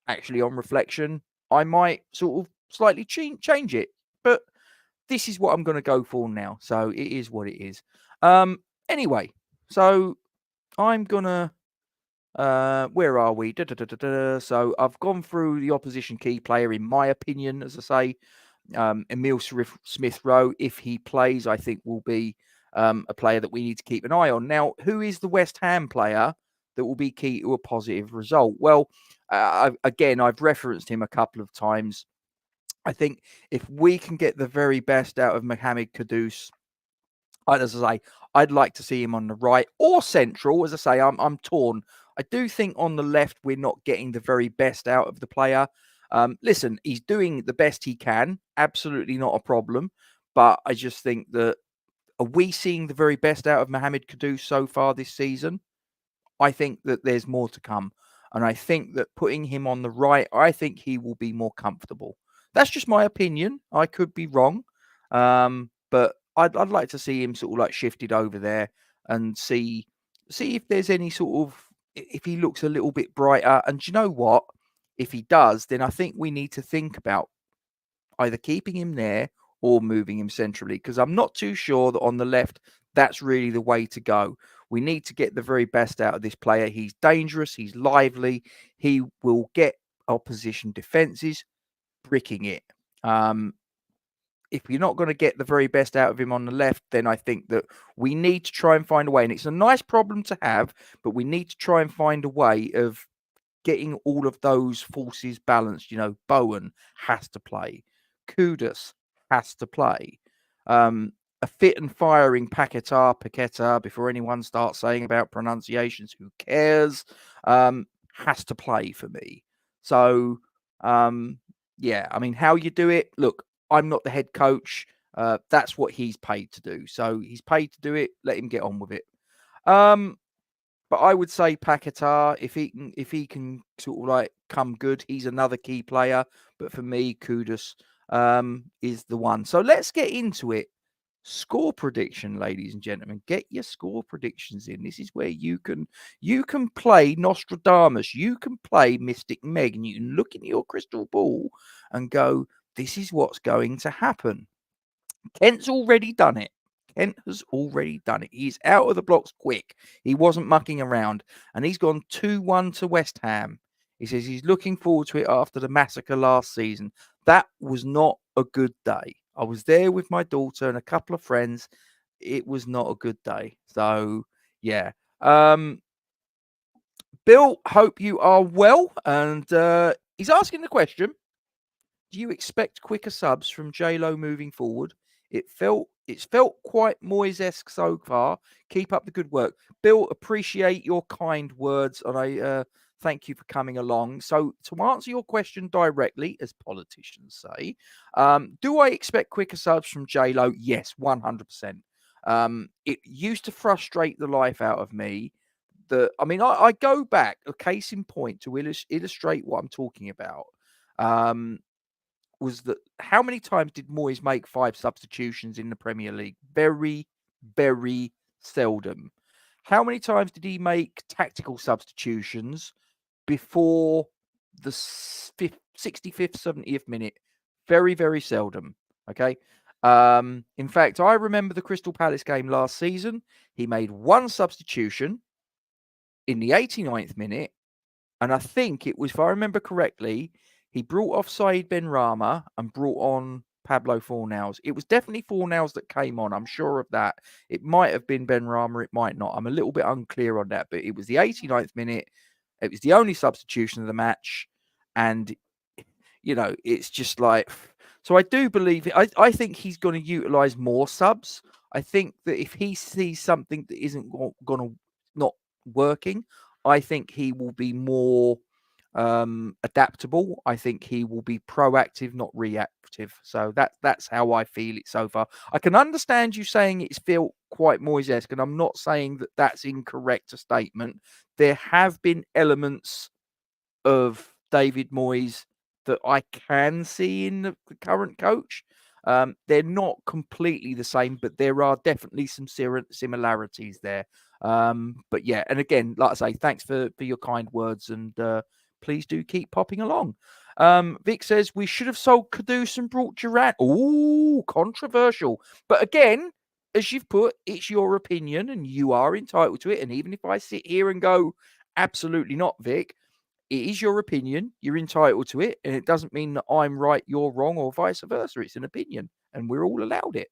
actually, on reflection, I might sort of slightly change it. But this is what I'm going to go for now. So it is what it is. Anyway, so I'm going to... where are we? So I've gone through the opposition key player, in my opinion, as I say. Emile Smith-Rowe, if he plays, I think will be a player that we need to keep an eye on. Now, who is the West Ham player that will be key to a positive result? Well, I've referenced him a couple of times. I think if we can get the very best out of Mohamed Kudus, as I say, I'd like to see him on the right or central. As I say, I'm torn. I do think on the left we're not getting the very best out of the player. Listen, he's doing the best he can. Absolutely not a problem. But I just think that, are we seeing the very best out of Mohamed Kudus so far this season? I think that there's more to come. And I think that putting him on the right, I think he will be more comfortable. That's just my opinion. I could be wrong. But I'd like to see him sort of like shifted over there and see if there's any sort of, if he looks a little bit brighter. And do you know what? If he does, then I think we need to think about either keeping him there or moving him centrally, because I'm not too sure that on the left, that's really the way to go. We need to get the very best out of this player. He's dangerous. He's lively. He will get opposition defenses bricking it. If you're not going to get the very best out of him on the left, then I think that we need to try and find a way. And it's a nice problem to have, but we need to try and find a way of getting all of those forces balanced. Bowen has to play. Kudus has to play. A fit and firing Paqueta, before anyone starts saying about pronunciations, who cares, has to play for me. So, yeah, I mean, how you do it, look, I'm not the head coach. That's what he's paid to do. So he's paid to do it. Let him get on with it. But I would say Paqueta, if he can sort of like come good, he's another key player. But for me, Kudus is the one. So let's get into it. Score prediction, ladies and gentlemen. Get your score predictions in. This is where you can play Nostradamus. You can play Mystic Meg, and you can look in your crystal ball and go, this is what's going to happen. Kent's already done it. Kent has already done it. He's out of the blocks quick. He wasn't mucking around. And he's gone 2-1 to West Ham. He says he's looking forward to it after the massacre last season. That was not a good day. I was there with my daughter and a couple of friends. It was not a good day. So, yeah. Bill, hope you are well. And he's asking the question, do you expect quicker subs from J-Lo moving forward? It's felt quite Moyes-esque so far. Keep up the good work. Bill, appreciate your kind words, and I thank you for coming along. So to answer your question directly, as politicians say, do I expect quicker subs from J-Lo? Yes, 100%. It used to frustrate the life out of me. I go back, a case in point, to illustrate what I'm talking about. Was that how many times did Moyes make 5 substitutions in the Premier League? Very, very seldom. How many times did he make tactical substitutions before the 65th, 70th minute? Very, very seldom. Okay. In fact, I remember the Crystal Palace game last season. He made 1 substitution in the 89th minute, And I think it was, if I remember correctly, he brought off Saeed Benrahma and brought on Pablo Fornals. It was definitely Fornals that came on. I'm sure of that. It might have been Benrahma. It might not. I'm a little bit unclear on that. But it was the 89th minute. It was the only substitution of the match. And, it's just like... So I do believe... I think he's going to utilise more subs. I think that if he sees something that isn't going to... not working, I think he will be more adaptable. I think he will be proactive, not reactive. So that's how I feel it so far. I can understand you saying it's felt quite Moyes-esque, and I'm not saying that that's incorrect a statement. There have been elements of David Moyes that I can see in the current coach. They're not completely the same, but there are definitely some similarities there. But yeah, and again, like I say, thanks for your kind words, and please do keep popping along. Vic says we should have sold Kudus and brought Durant. Ooh, controversial. But again, as you've put, it's your opinion and you are entitled to it. And even if I sit here and go, absolutely not, Vic, it is your opinion. You're entitled to it. And it doesn't mean that I'm right, you're wrong, or vice versa. It's an opinion, and we're all allowed it.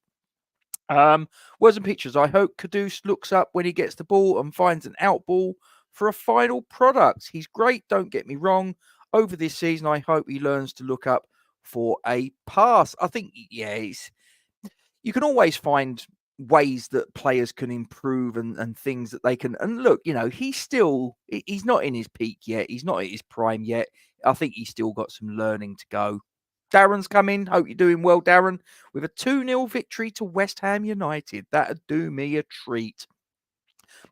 Words and pictures. I hope Kudus looks up when he gets the ball and finds an out ball for a final product. He's great, don't get me wrong. Over this season, I hope he learns to look up for a pass. I think, you can always find ways that players can improve and things that they can. And look, he's not in his peak yet. He's not at his prime yet. I think he's still got some learning to go. Darren's come in. Hope you're doing well, Darren. With a 2-0 victory to West Ham United. That'd do me a treat.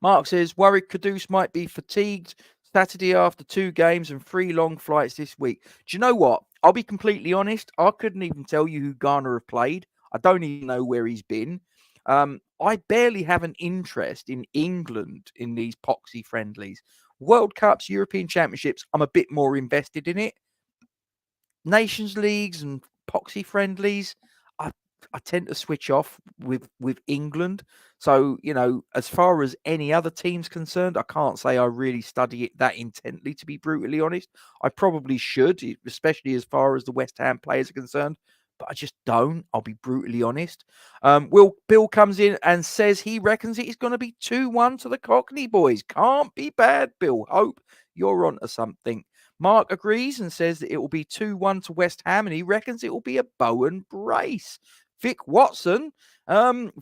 Mark says, worried Kudus might be fatigued Saturday after 2 games and 3 long flights this week. Do you know what? I'll be completely honest. I couldn't even tell you who Garner have played. I don't even know where he's been. I barely have an interest in England in these poxy friendlies. World Cups, European Championships, I'm a bit more invested in it. Nations Leagues and poxy friendlies, I tend to switch off with England. So, as far as any other team's concerned, I can't say I really study it that intently, to be brutally honest. I probably should, especially as far as the West Ham players are concerned, but I just don't. I'll be brutally honest. Bill comes in and says he reckons it's going to be 2-1 to the Cockney boys. Can't be bad, Bill. Hope you're onto something. Mark agrees and says that it will be 2-1 to West Ham, and he reckons it will be a Bowen brace. Vic Watson's going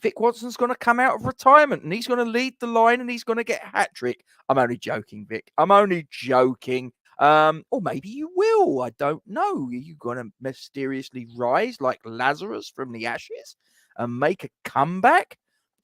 to come out of retirement and he's going to lead the line and he's going to get a hat-trick. I'm only joking, Vic. I'm only joking. Or maybe you will. I don't know. Are you going to mysteriously rise like Lazarus from the ashes and make a comeback?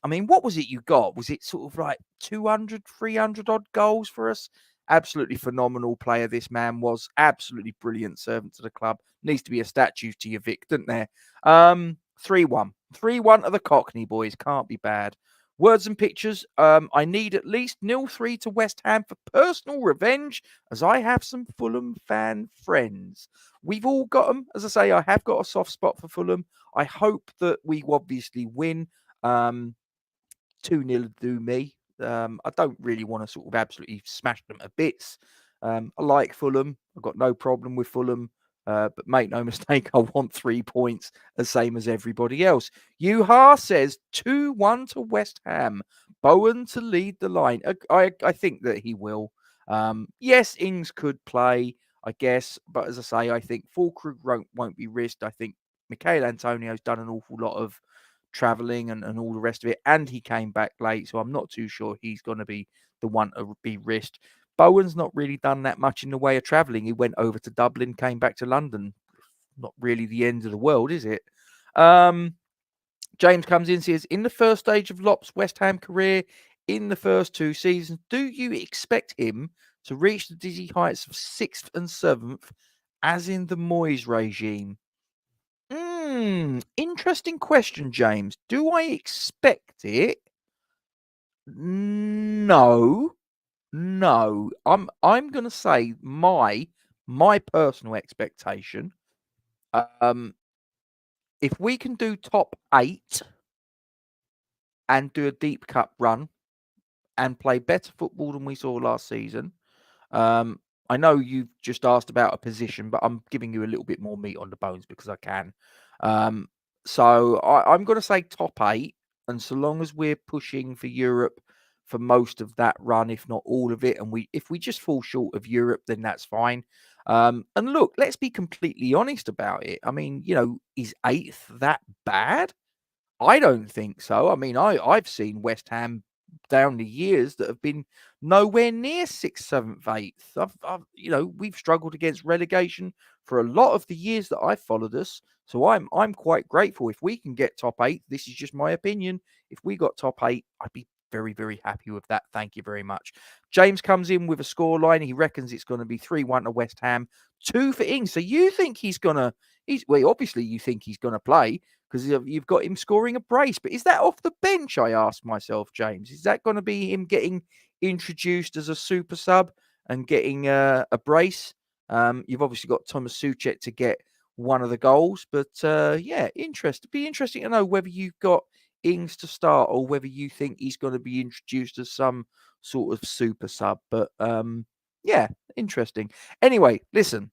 I mean, what was it you got? Was it sort of like 200, 300 odd goals for us? Absolutely phenomenal player this man was. Absolutely brilliant servant to the club. Needs to be a statue to you, Vic, doesn't there? 3-1. 3-1 to the Cockney boys. Can't be bad. Words and pictures. I need at least 0-3 to West Ham for personal revenge, as I have some Fulham fan friends. We've all got them. As I say, I have got a soft spot for Fulham. I hope that we obviously win. 2-0 do me. I don't really want to sort of absolutely smash them to bits. I like Fulham. I've got no problem with Fulham. But make no mistake, I want 3 points, the same as everybody else. Yuha says 2-1 to West Ham. Bowen to lead the line. I think that he will. Yes, Ings could play, I guess. But as I say, I think Fulkrug won't be risked. I think Michail Antonio's done an awful lot of travelling and all the rest of it. And he came back late. So I'm not too sure he's going to be the one to be risked. Bowen's not really done that much in the way of travelling. He went over to Dublin, came back to London. Not really the end of the world, is it? James comes in and says, in the first stage of Lop's West Ham career, in the first 2 seasons, do you expect him to reach the dizzy heights of 6th and 7th, as in the Moyes regime? Interesting question, James. Do I expect it? No. I'm going to say my personal expectation. If we can do top 8 and do a deep cup run and play better football than we saw last season, and I know you've just asked about a position, but I'm giving you a little bit more meat on the bones because I can. Um, so I'm going to say top 8, and so long as we're pushing for Europe for most of that run, if not all of it, and if we just fall short of Europe, then that's fine. And look, let's be completely honest about it. I mean, is 8th that bad? I don't think so. I mean, I've seen West Ham down the years that have been nowhere near 6th, 7th, 8th. We've struggled against relegation for a lot of the years that I've followed us. So I'm quite grateful if we can get top 8. This is just my opinion. If we got top 8, I'd be very, very happy with that. Thank you very much. James comes in with a scoreline. He reckons it's going to be 3-1 to West Ham, 2 for Ings. So you think obviously you think he's going to play, because you've got him scoring a brace. But is that off the bench, I ask myself, James? Is that going to be him getting introduced as a super sub and getting a brace? You've obviously got Thomas Suchek to get one of the goals. But yeah, be interesting to know whether you've got Ings to start or whether you think he's going to be introduced as some sort of super sub. But yeah, interesting. Anyway, listen.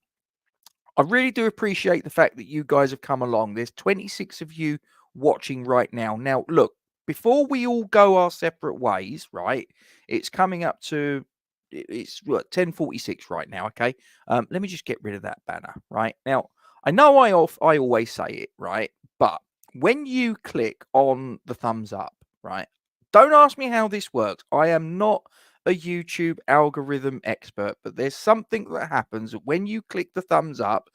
I really do appreciate the fact that you guys have come along. There's 26 of you watching right now. Now, look, before we all go our separate ways, right? It's coming up to it's 10:46 right now. Okay, let me just get rid of that banner. Right now, I know I always say it, right? But when you click on the thumbs up, right? Don't ask me how this works. I am not a YouTube algorithm expert, but there's something that happens when you click the thumbs up.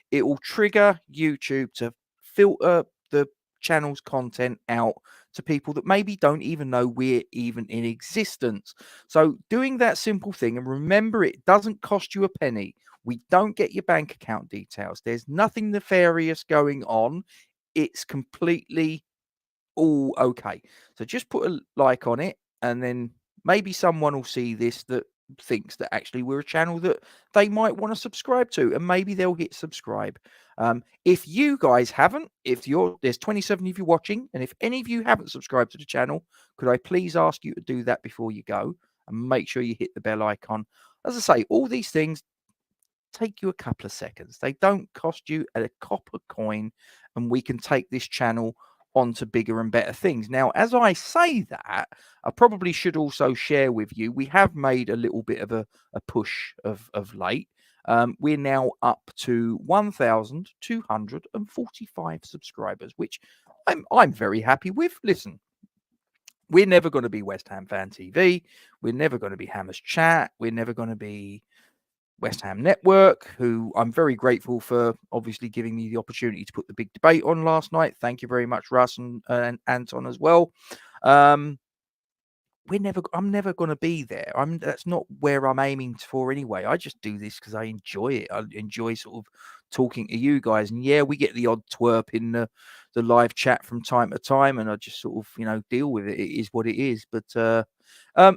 It will trigger YouTube to filter the channel's content out to people that maybe don't even know we're even in existence. So doing that simple thing, and remember, it doesn't cost you a penny. We don't get your bank account details. There's nothing nefarious going on. It's completely all okay. So just put a like on it, and then maybe someone will see this that thinks that actually we're a channel that they might want to subscribe to, and maybe they'll hit subscribe. If you guys haven't, there's 27 of you watching, and if any of you haven't subscribed to the channel, could I please ask you to do that before you go, and make sure you hit the bell icon. As I say, all these things take you a couple of seconds. They don't cost you a copper coin, and we can take this channel onto bigger and better things. Now, as I say that, I probably should also share with you, we have made a little bit of a push of late. We're now up to 1,245 subscribers, which I'm very happy with. Listen, we're never going to be West Ham Fan TV. We're never going to be Hammers Chat. We're never going to be West Ham Network, who I'm very grateful for obviously giving me the opportunity to put the big debate on last night. Thank you very much, Russ and Anton as well. I'm never going to be there. That's not where I'm aiming for anyway. I just do this because I enjoy it. I enjoy sort of talking to you guys. And yeah, we get the odd twerp in the live chat from time to time, and I just sort of, deal with it. It is what it is. But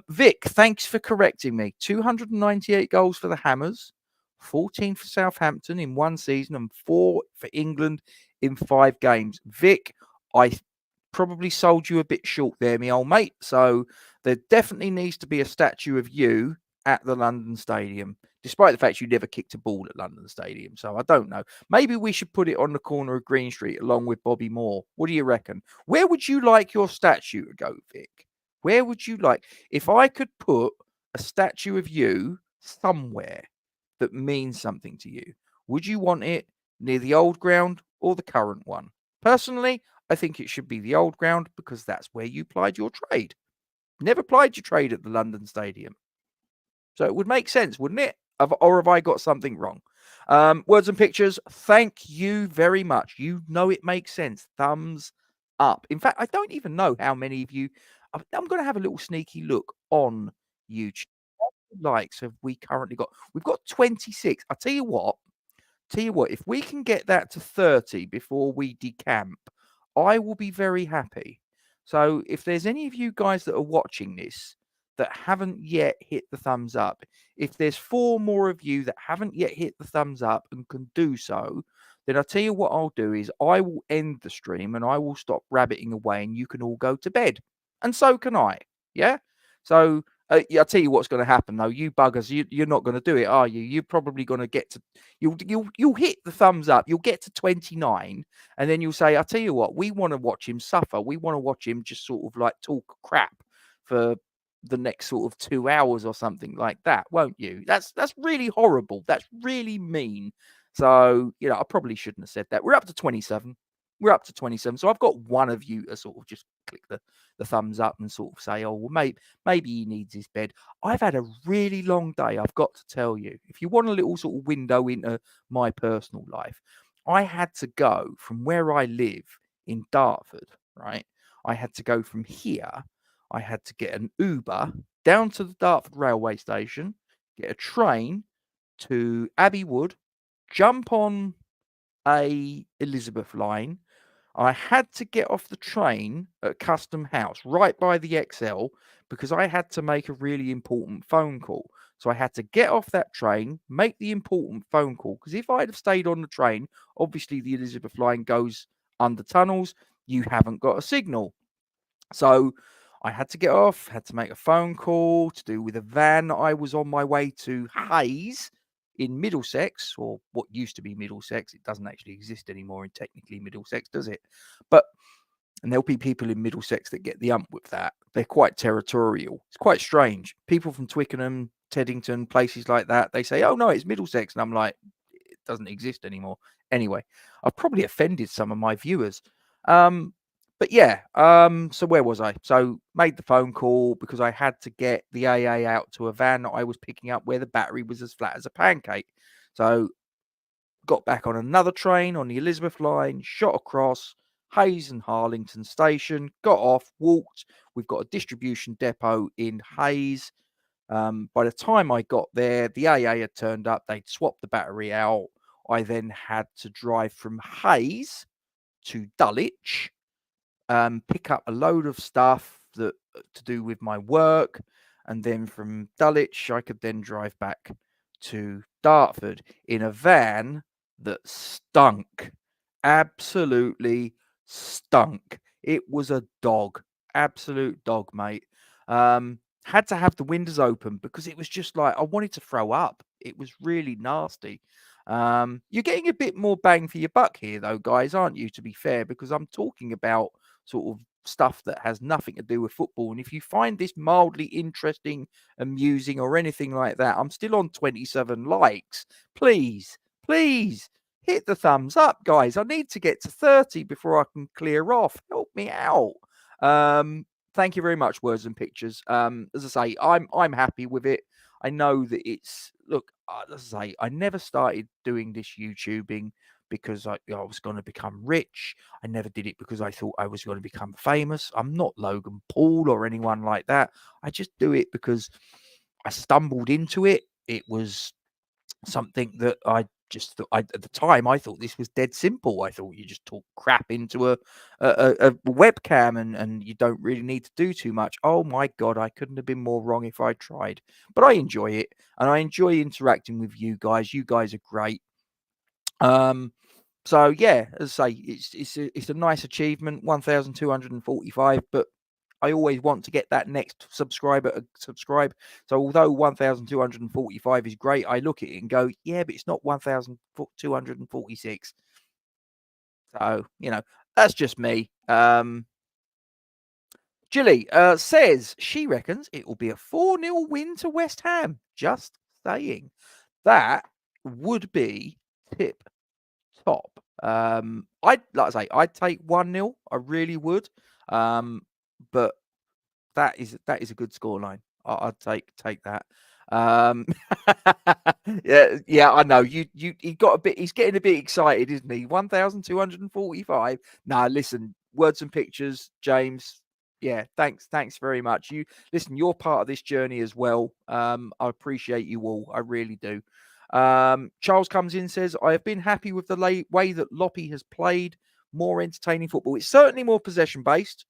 Vic, thanks for correcting me. 298 goals for the Hammers, 14 for Southampton in one season, and 4 for England in 5 games. Vic, I probably sold you a bit short there, me old mate. So there definitely needs to be a statue of you at the London Stadium, despite the fact you never kicked a ball at London Stadium. So I don't know. Maybe we should put it on the corner of Green Street along with Bobby Moore. What do you reckon? Where would you like your statue to go, Vic? Where would you like? If I could put a statue of you somewhere that means something to you, would you want it near the old ground or the current one? Personally, I think it should be the old ground because that's where you plied your trade. Never plied your trade at the London Stadium. So it would make sense, wouldn't it? Or have I got something wrong? Words and pictures, thank you very much. You know it makes sense. Thumbs up. In fact, I don't even know how many of you. I'm going to have a little sneaky look on YouTube. How many likes have we currently got? We've got 26. I'll tell you what, if we can get that to 30 before we decamp, I will be very happy. So if there's any of you guys that are watching this that haven't yet hit the thumbs up, if there's 4 more of you that haven't yet hit the thumbs up and can do so, then I'll tell you what I'll do is I will end the stream and I will stop rabbiting away and you can all go to bed. And so can I. Yeah? So Yeah, I'll tell you what's going to happen though. You buggers, you're not going to do it, are you? You're probably going to get to you'll hit the thumbs up. You'll get to 29, and then you'll say, "I'll tell you what, we want to watch him suffer. We want to watch him just sort of like talk crap for the next sort of 2 hours or something like that, won't you?" That's really horrible. That's really mean. So I probably shouldn't have said that. We're up to 27. We're up to 27. So I've got one of you to sort of just click the thumbs up and sort of say, "Oh, well, maybe he needs his bed." I've had a really long day, I've got to tell you. If you want a little sort of window into my personal life, I had to go from where I live in Dartford, right? I had to go from here. I had to get an Uber down to the Dartford railway station, get a train to Abbey Wood, jump on a Elizabeth line. I had to get off the train at Custom House right by the XL because I had to make a really important phone call. So I had to get off that train, make the important phone call, because if I'd have stayed on the train, obviously the Elizabeth line goes under tunnels. You haven't got a signal. So I had to get off, had to make a phone call to do with a van. I was on my way to Hayes in Middlesex, or what used to be Middlesex. It doesn't actually exist anymore in technically Middlesex, does it? And there'll be people in Middlesex that get the ump with that. They're quite territorial. It's quite strange. People from Twickenham, Teddington, places like that, they say, "Oh no, it's Middlesex," and I'm like, it doesn't exist anymore. Anyway, I've probably offended some of my viewers. But yeah, so where was I? So made the phone call because I had to get the AA out to a van that I was picking up where the battery was as flat as a pancake. So got back on another train on the Elizabeth line, shot across Hayes and Harlington station, got off, walked. We've got a distribution depot in Hayes. By the time I got there, the AA had turned up. They'd swapped the battery out. I then had to drive from Hayes to Dulwich, pick up a load of stuff that to do with my work, and then from Dulwich I could then drive back to Dartford in a van that stunk, absolutely stunk. It was a dog, absolute dog, mate. Had to have the windows open because it was just like I wanted to throw up. It was really nasty. You're getting a bit more bang for your buck here, though, guys, aren't you? To be fair, because I'm talking about sort of stuff that has nothing to do with football. And if you find this mildly interesting, amusing, or anything like that, I'm still on 27 likes. Please, please hit the thumbs up, guys. I need to get to 30 before I can clear off. Help me out. Thank you very much, Words and Pictures. As I say, I'm happy with it. I know that it's as I say, I never started doing this YouTubing because I was going to become rich. I never did it because I thought I was going to become famous. I'm not Logan Paul or anyone like that. I just do it because I stumbled into it. It was something that I just thought at the time I thought this was dead simple. I thought you just talk crap into a webcam and you don't really need to do too much. Oh my god, I couldn't have been more wrong if I tried. But I enjoy it and I enjoy interacting with you guys. You guys are great. So yeah, as I say, it's a nice achievement, 1,245, but I always want to get that next subscriber to subscribe. So although 1,245 is great, I look at it and go, yeah, but it's not 1,246. So, that's just me. Jilly says she reckons it will be a 4-0 win to West Ham. Just saying. That would be tip top. I'd take 1-0. I really would. But that is a good scoreline. I'd take that. Yeah, I know. He got a bit. He's getting a bit excited, isn't he? 1,245. Nah, listen. Words and Pictures, James. Yeah, thanks very much. You're part of this journey as well. I appreciate you all. I really do. Charles comes in, says, I have been happy with the way that Loppy has played. More entertaining football. It's certainly more possession based.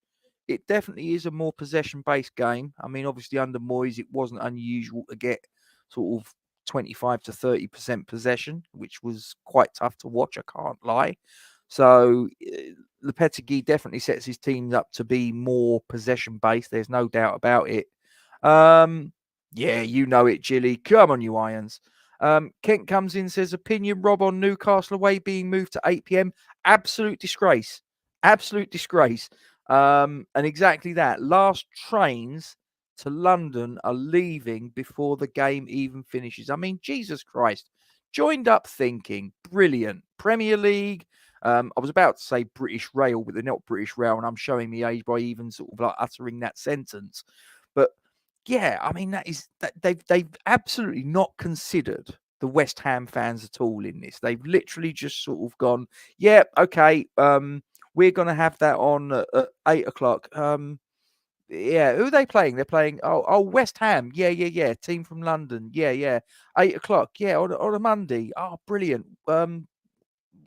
It definitely is a more possession-based game. I mean, obviously under Moyes, it wasn't unusual to get sort of 25 to 30% possession, which was quite tough to watch, I can't lie. So Lopetegui definitely sets his teams up to be more possession-based. There's no doubt about it. Yeah, you know it, Jilly. Come on, you Irons. Kent comes in, says, opinion, Rob, on Newcastle away being moved to 8 p.m. Absolute disgrace. Absolute disgrace. And exactly that. Last trains to London are leaving before the game even finishes. I mean, Jesus Christ. Joined up thinking. Brilliant. Premier League. I was about to say British Rail, but they're not British Rail, and I'm showing me age by even sort of like uttering that sentence. But yeah, I mean that they've absolutely not considered the West Ham fans at all in this. They've literally just sort of gone, yeah, okay, we're gonna have that on at 8 o'clock. Yeah, who are they playing? They're playing West Ham. Yeah. Team from London. Yeah. 8 o'clock. Yeah, on a Monday. Oh, brilliant.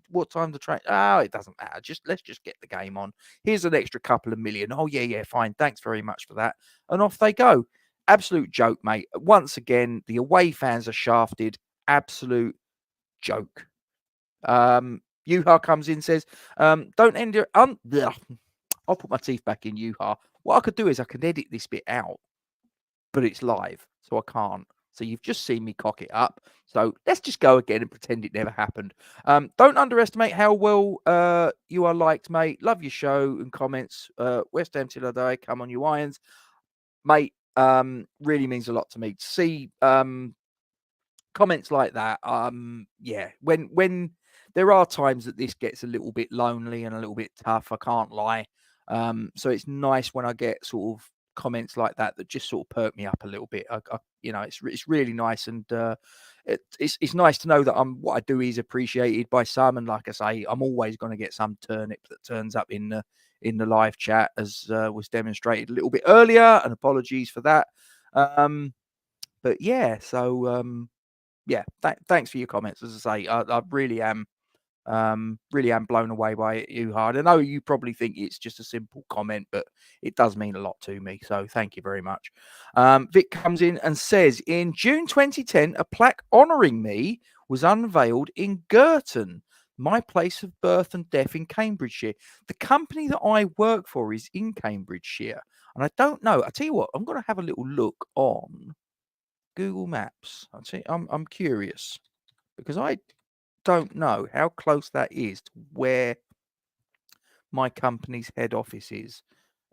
What time the train? Oh, it doesn't matter. Let's just get the game on. Here's an extra couple of million. Oh, yeah, fine. Thanks very much for that. And off they go. Absolute joke, mate. Once again, the away fans are shafted. Absolute joke. Yuha comes in, says, don't end your I'll put my teeth back in, Yuha. What I could do is I could edit this bit out, but it's live, so I can't. So you've just seen me cock it up. So let's just go again and pretend it never happened. Don't underestimate how well you are liked, mate. Love your show and comments. West Ham till I die. Come on, you Irons. Mate, really means a lot to me. To see comments like that. Yeah, when there are times that this gets a little bit lonely and a little bit tough, I can't lie. So it's nice when I get sort of comments like that just sort of perk me up a little bit. It's really nice, and it's nice to know that what I do is appreciated by some. And like I say, I'm always going to get some turnip that turns up in the live chat, as was demonstrated a little bit earlier. And apologies for that. But yeah, so yeah, thanks for your comments. As I say, I really am blown away by it, you hard. I know you probably think it's just a simple comment, but it does mean a lot to me. So thank you very much. Vic comes in and says, in June 2010, a plaque honouring me was unveiled in Girton, my place of birth and death in Cambridgeshire. The company that I work for is in Cambridgeshire. And I don't know. I tell you what, I'm going to have a little look on Google Maps. I'm curious because I don't know how close that is to where my company's head office is.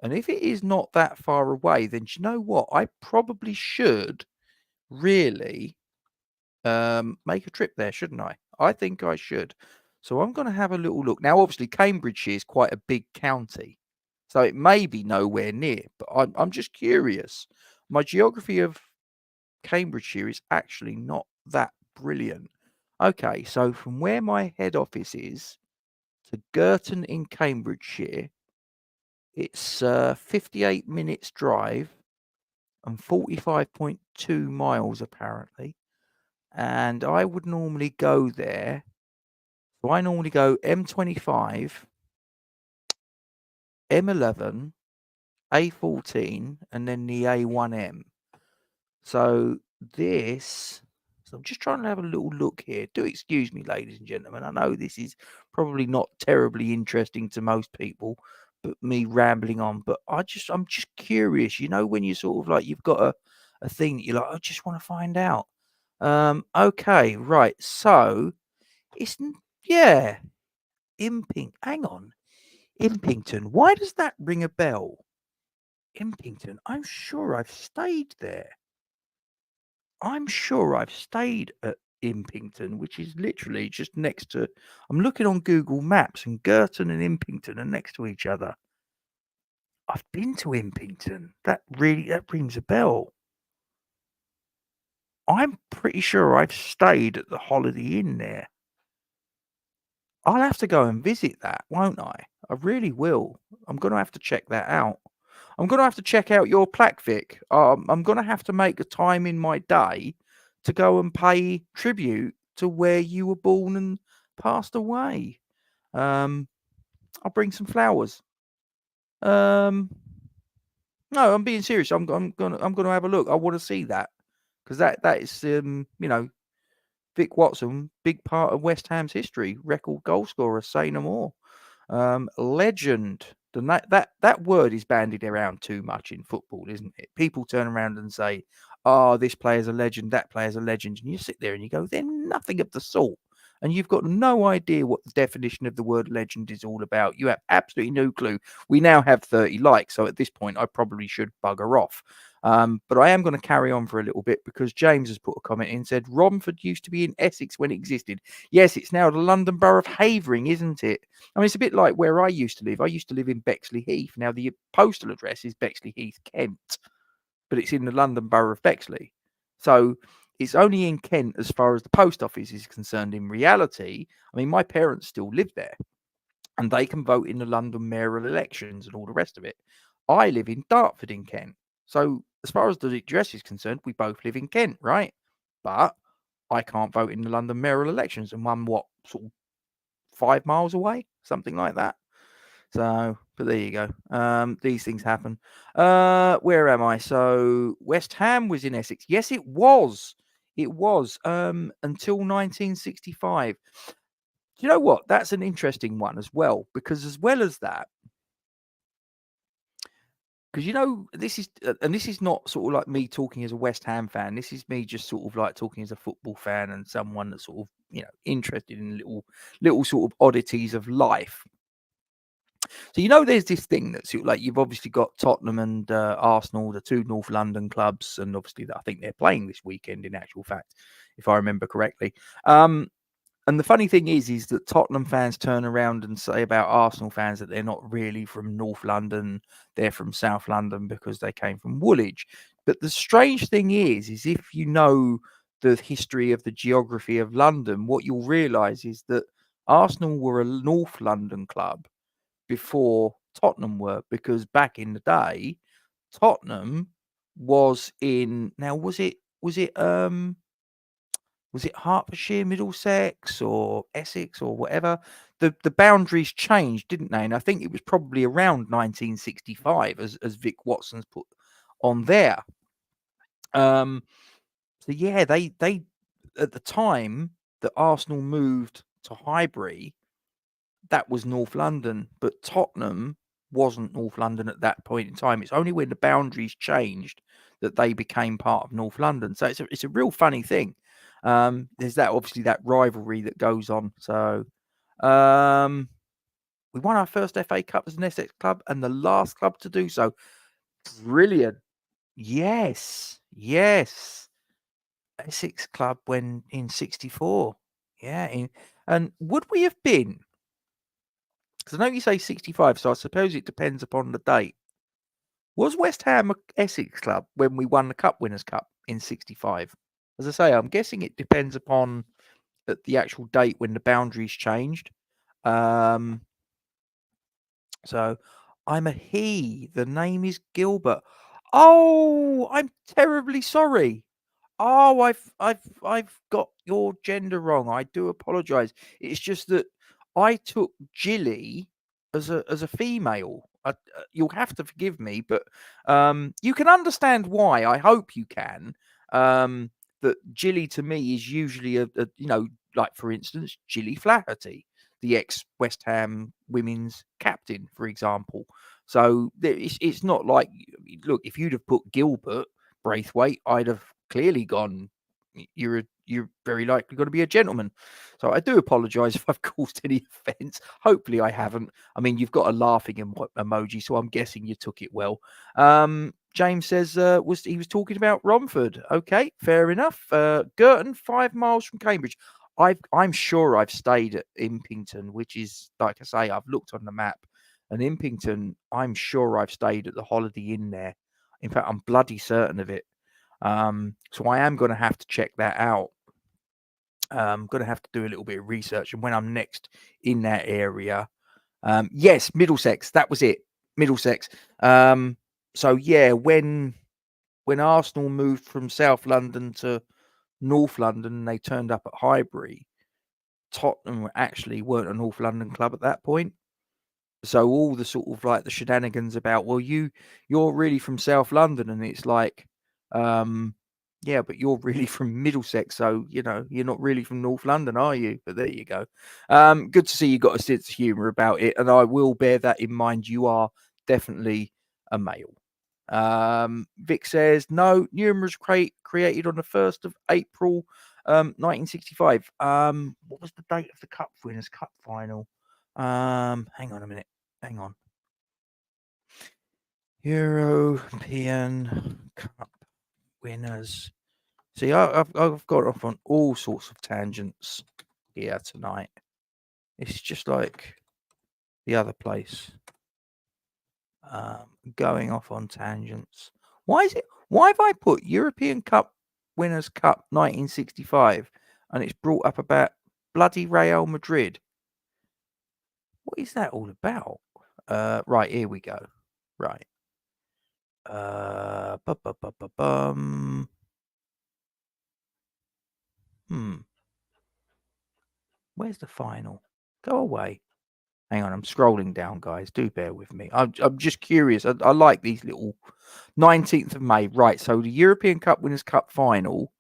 And if it is not that far away, then do you know what? I probably should really make a trip there, shouldn't I? I think I should. So I'm going to have a little look. Now, obviously, Cambridgeshire is quite a big county, so it may be nowhere near, but I'm just curious. My geography of Cambridgeshire is actually not that brilliant. Okay, so from where my head office is to Girton in Cambridgeshire, it's 58 minutes drive and 45.2 miles apparently. And I would normally go there. So I normally go M25, M11, A14, and then the A1M. So I'm just trying to have a little look here. Do excuse me, ladies and gentlemen. I know this is probably not terribly interesting to most people, but me rambling on. But I'm just curious. You know, when you sort of like you've got a thing that you're like, I just want to find out. Okay, right. So it's Hang on, Impington. Why does that ring a bell? Impington. I'm sure I've stayed there. I'm sure I've stayed at Impington, which is literally just next to. I'm looking on Google Maps, and Girton and Impington are next to each other. I've been to Impington. That rings a bell. I'm pretty sure I've stayed at the Holiday Inn there. I'll have to go and visit that, won't I? I really will. I'm going to have to check that out. I'm going to have to check out your plaque, Vic. I'm going to have to make a time in my day to go and pay tribute to where you were born and passed away. I'll bring some flowers. No, I'm being serious. I'm gonna have a look. I want to see that because that is Vic Watson, big part of West Ham's history, record goal scorer, say no more. Legend. And that word is bandied around too much in football, isn't it? People turn around and say, "Oh, this player's a legend, that player's a legend," and you sit there and you go, "They're nothing of the sort." And you've got no idea what the definition of the word legend is all about. You have absolutely no clue. We now have 30 likes, so at this point, I probably should bugger off. But I am going to carry on for a little bit because James has put a comment in and said Romford used to be in Essex when it existed. Yes, it's now the London Borough of Havering, isn't it? I mean, it's a bit like where I used to live. I used to live in Bexley Heath. Now, the postal address is Bexley Heath, Kent, but it's in the London Borough of Bexley. So it's only in Kent as far as the post office is concerned. In reality, I mean, my parents still live there and they can vote in the London mayoral elections and all the rest of it. I live in Dartford in Kent. So as far as the address is concerned, we both live in Kent, right? But I can't vote in the London mayoral elections, and I'm sort of 5 miles away, something like that. So, but there you go. These things happen. Where am I? So West Ham was in Essex. Yes, it was. It was. Until 1965. Do you know what? That's an interesting one as well, because as well as that, because this is not sort of like me talking as a West Ham fan. This is me just sort of like talking as a football fan and someone that's sort of interested in little sort of oddities of life. So there's this thing that's like you've obviously got Tottenham and Arsenal, the two North London clubs, and obviously I think they're playing this weekend. In actual fact, if I remember correctly. And the funny thing is that Tottenham fans turn around and say about Arsenal fans that they're not really from North London, they're from South London because they came from Woolwich. But the strange thing is if you know the history of the geography of London, what you'll realise is that Arsenal were a North London club before Tottenham were, because back in the day, Tottenham was in, now was it Hertfordshire, Middlesex, or Essex, or whatever? The boundaries changed, didn't they? And I think it was probably around 1965, as Vic Watson's put on there. So yeah, they at the time that Arsenal moved to Highbury, that was North London, but Tottenham wasn't North London at that point in time. It's only when the boundaries changed that they became part of North London. So it's a real funny thing. There's obviously that rivalry that goes on. So we won our first FA Cup as an Essex club and the last club to do so. Brilliant. Yes. Essex club when in 64. Yeah. And would we have been? Because I know you say 65, so I suppose it depends upon the date. Was West Ham a Essex club when we won the Cup Winners' Cup in 65? As I say, I'm guessing it depends upon the actual date when the boundaries changed. So I'm a he. The name is Gilbert. Oh, I'm terribly sorry. Oh, I've got your gender wrong. I do apologise. It's just that I took Jilly as a female. You'll have to forgive me, but you can understand why. I hope you can. That Jilly to me is usually a like for instance, Jilly Flaherty, the ex West Ham women's captain, for example. So it's not like, look, if you'd have put Gilbert Braithwaite, I'd have clearly gone, you're very likely going to be a gentleman. So I do apologise if I've caused any offence. Hopefully I haven't. I mean, you've got a laughing emoji, so I'm guessing you took it well. James says he was talking about Romford. Okay, fair enough. Girton, 5 miles from Cambridge. I'm sure I've stayed at Impington, which is, like I say, I've looked on the map, and Impington, I'm sure I've stayed at the Holiday Inn there. In fact, I'm bloody certain of it. So I am going to have to check that out. I'm going to have to do a little bit of research, and when I'm next in that area, yes, Middlesex, that was it, Middlesex. So yeah, when Arsenal moved from South London to North London, they turned up at Highbury. Tottenham actually weren't a North London club at that point. So all the sort of like the shenanigans about, well, you're really from South London, and it's like, Yeah, but you're really from Middlesex, so you're not really from North London, are you? But there you go. Good to see you got a sense of humour about it, and I will bear that in mind. You are definitely a male. Vic says no. Newham was created on the 1st of April, 1965. What was the date of the Cup Winners' Cup final? Hang on a minute. Hang on. European Cup Winners. See, I've got off on all sorts of tangents here tonight. It's just like the other place. Going off on tangents. Why have I put European Cup Winners' Cup 1965 and it's brought up about bloody Real Madrid? What is that all about? Right, here we go. Right. Where's the final? Go away. Hang on, I'm scrolling down, guys. Do bear with me. I'm just curious. I like these little 19th of May. Right, so the European Cup Winners' Cup final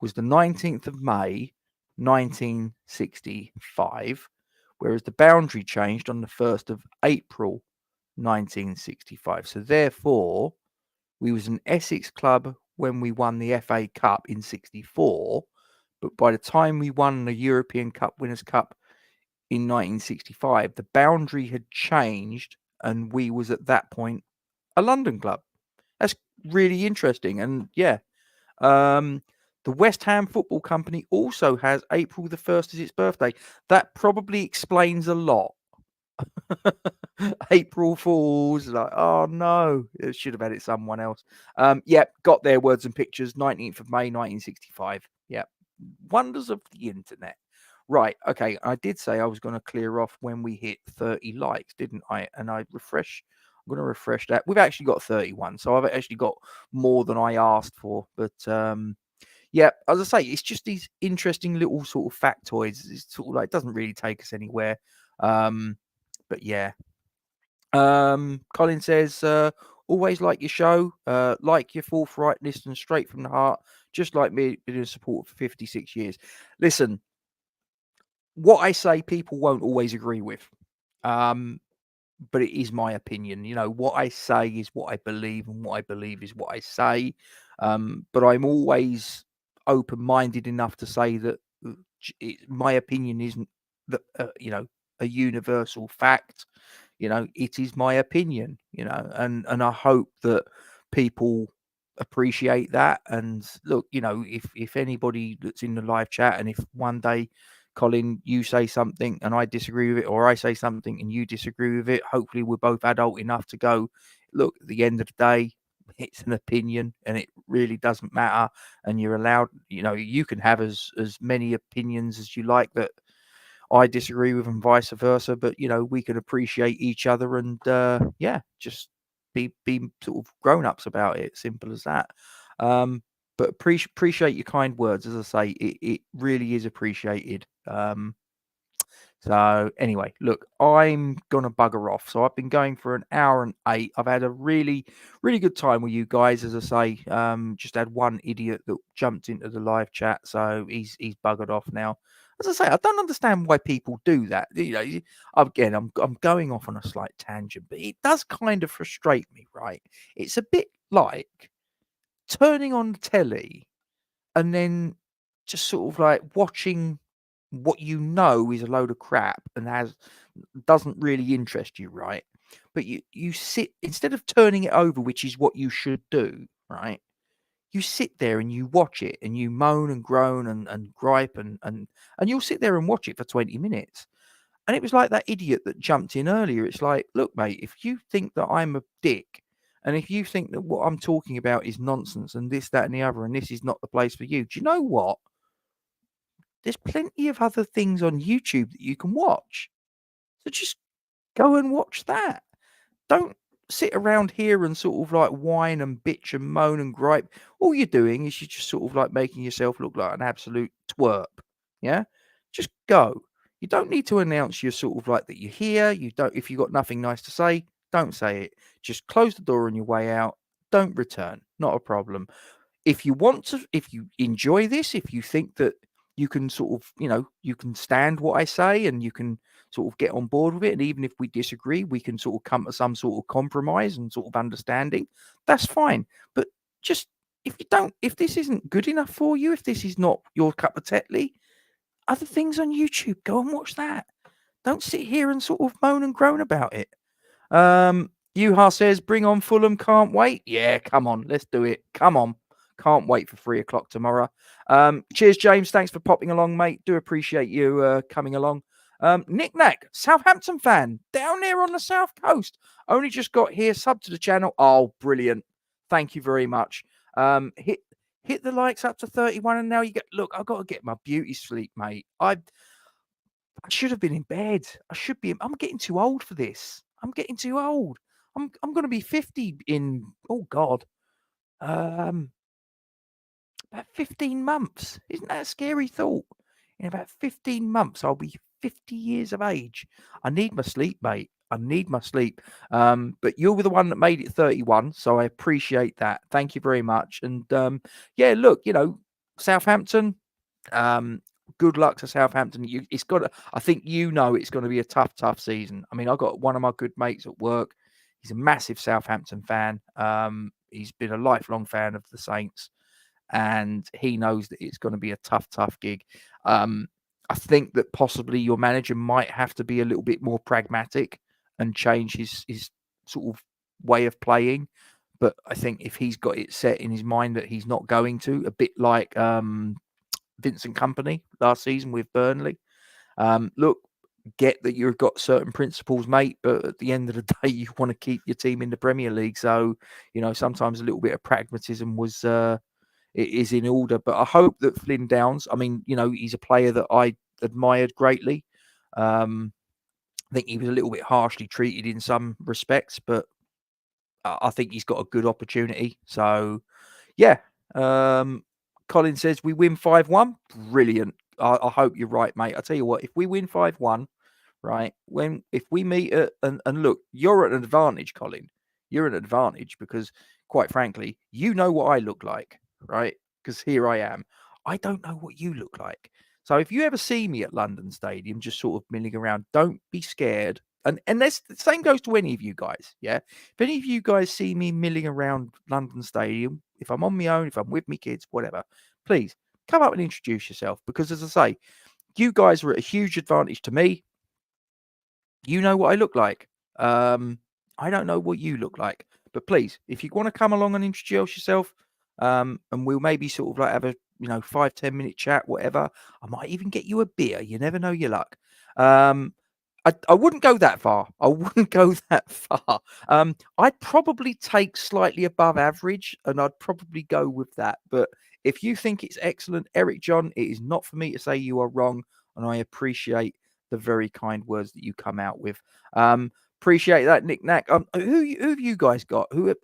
was the 19th of May, 1965, whereas the boundary changed on the 1st of April, 1965. So therefore, we was an Essex club when we won the FA Cup in 64, but by the time we won the European Cup Winners' Cup in 1965, the boundary had changed and we was at that point a London club. That's really interesting. And yeah, the West Ham Football Company also has April the 1st as its birthday. That probably explains a lot. April Fools, like, oh no, it should have had it someone else. Yeah, got their words and pictures, 19th of May, 1965. Yeah, wonders of the internet. Right, okay, I did say I was going to clear off when we hit 30 likes, didn't I? And I'm going to refresh that. We've actually got 31, so I've actually got more than I asked for. But yeah, as I say, it's just these interesting little sort of factoids. It's sort of like, it doesn't really take us anywhere. But yeah. Colin says, always like your show, like your forthrightness and straight from the heart, just like me, been in support for 56 years. Listen, what I say, people won't always agree with. But it is my opinion. What I say is what I believe, and what I believe is what I say. But I'm always open-minded enough to say that my opinion isn't that a universal fact. It is my opinion. And I hope that people appreciate that. And look, if anybody that's in the live chat, and if one day, Colin, you say something and I disagree with it, or I say something and you disagree with it, hopefully we're both adult enough to go, look, at the end of the day, it's an opinion and it really doesn't matter. And you're allowed, you can have as many opinions as you like that I disagree with, and vice versa. But, we can appreciate each other and, yeah, just be sort of grown-ups about it. Simple as that. But appreciate your kind words. As I say, it really is appreciated. So anyway, look, I'm gonna bugger off. So I've been going for an hour and 8. I've had a really, really good time with you guys. As I say, just had one idiot that jumped into the live chat, so he's buggered off now. As I say, I don't understand why people do that. Again, I'm going off on a slight tangent, but it does kind of frustrate me, right? It's a bit like turning on the telly and then just sort of like watching what is a load of crap and doesn't really interest you, right? But you sit, instead of turning it over, which is what you should do, right? You sit there and you watch it and you moan and groan and gripe and you'll sit there and watch it for 20 minutes. And it was like that idiot that jumped in earlier. It's like, look, mate, if you think that I'm a dick, and if you think that what I'm talking about is nonsense and this, that, and the other, and this is not the place for you, do you know what? There's plenty of other things on YouTube that you can watch. So just go and watch that. Don't sit around here and sort of like whine and bitch and moan and gripe. All you're doing is you're just sort of like making yourself look like an absolute twerp. Yeah? Just go. You don't need to announce you're sort of like that you're here. You don't, if you've got nothing nice to say, don't say it. Just close the door on your way out. Don't return. Not a problem. if you enjoy this, if you think that you can sort of, you can stand what I say and you can sort of get on board with it, and even if we disagree, we can sort of come to some sort of compromise and sort of understanding, that's fine. But just, if this isn't good enough for you, if this is not your cup of tetli, other things on YouTube, go and watch that. Don't sit here and sort of moan and groan about it. Yuha says, bring on Fulham, can't wait. Yeah, come on, let's do it. Come on. Can't wait for 3:00 tomorrow. Cheers, James. Thanks for popping along, mate. Do appreciate you coming along. Nick Knack, Southampton fan, down there on the south coast. Only just got here, sub to the channel. Oh, brilliant. Thank you very much. Hit the likes up to 31, and now you get, look, I've got to get my beauty sleep, mate. I should have been in bed. I'm getting too old for this. I'm getting too old. I'm going to be 50 in, oh God, about 15 months. Isn't that a scary thought? In about 15 months, I'll be 50 years of age. I need my sleep, mate. I need my sleep. But you're the one that made it 31, so I appreciate that. Thank you very much. And yeah, look, Southampton, good luck to Southampton. I think it's going to be a tough season. I mean, I got one of my good mates at work. He's a massive Southampton fan. He's been a lifelong fan of the Saints, and he knows that it's going to be a tough gig. I think that possibly your manager might have to be a little bit more pragmatic and change his sort of way of playing. But I think if he's got it set in his mind that he's not going to, a bit like Vincent Kompany last season with Burnley. Look, get that you've got certain principles, mate, but at the end of the day, you want to keep your team in the Premier League. So, sometimes a little bit of pragmatism is in order. But I hope that Flynn Downs, I mean, he's a player that I admired greatly. I think he was a little bit harshly treated in some respects, but I think he's got a good opportunity. So, yeah. Colin says we win 5-1. Brilliant. I hope you're right, mate. I tell you what, if we win 5-1, right, if we meet and look, you're at an advantage, Colin. You're at an advantage because, quite frankly, you know what I look like, right? Because here I am. I don't know what you look like. So if you ever see me at London Stadium, just sort of milling around, don't be scared. And the same goes to any of you guys, yeah? If any of you guys see me milling around London Stadium, if I'm on my own, if I'm with me kids, whatever, please come up and introduce yourself. Because as I say, you guys are at a huge advantage to me. You know what I look like. I don't know what you look like. But please, if you want to come along and introduce yourself, and we'll maybe sort of like have a 5-10 minute chat, whatever. I might even get you a beer. You never know your luck. I wouldn't go that far. I wouldn't go that far. I'd probably take slightly above average, and I'd probably go with that. But if you think it's excellent, Eric John, it is not for me to say you are wrong, and I appreciate the very kind words that you come out with. Appreciate that, Nick Knack. Who have you guys got? I'll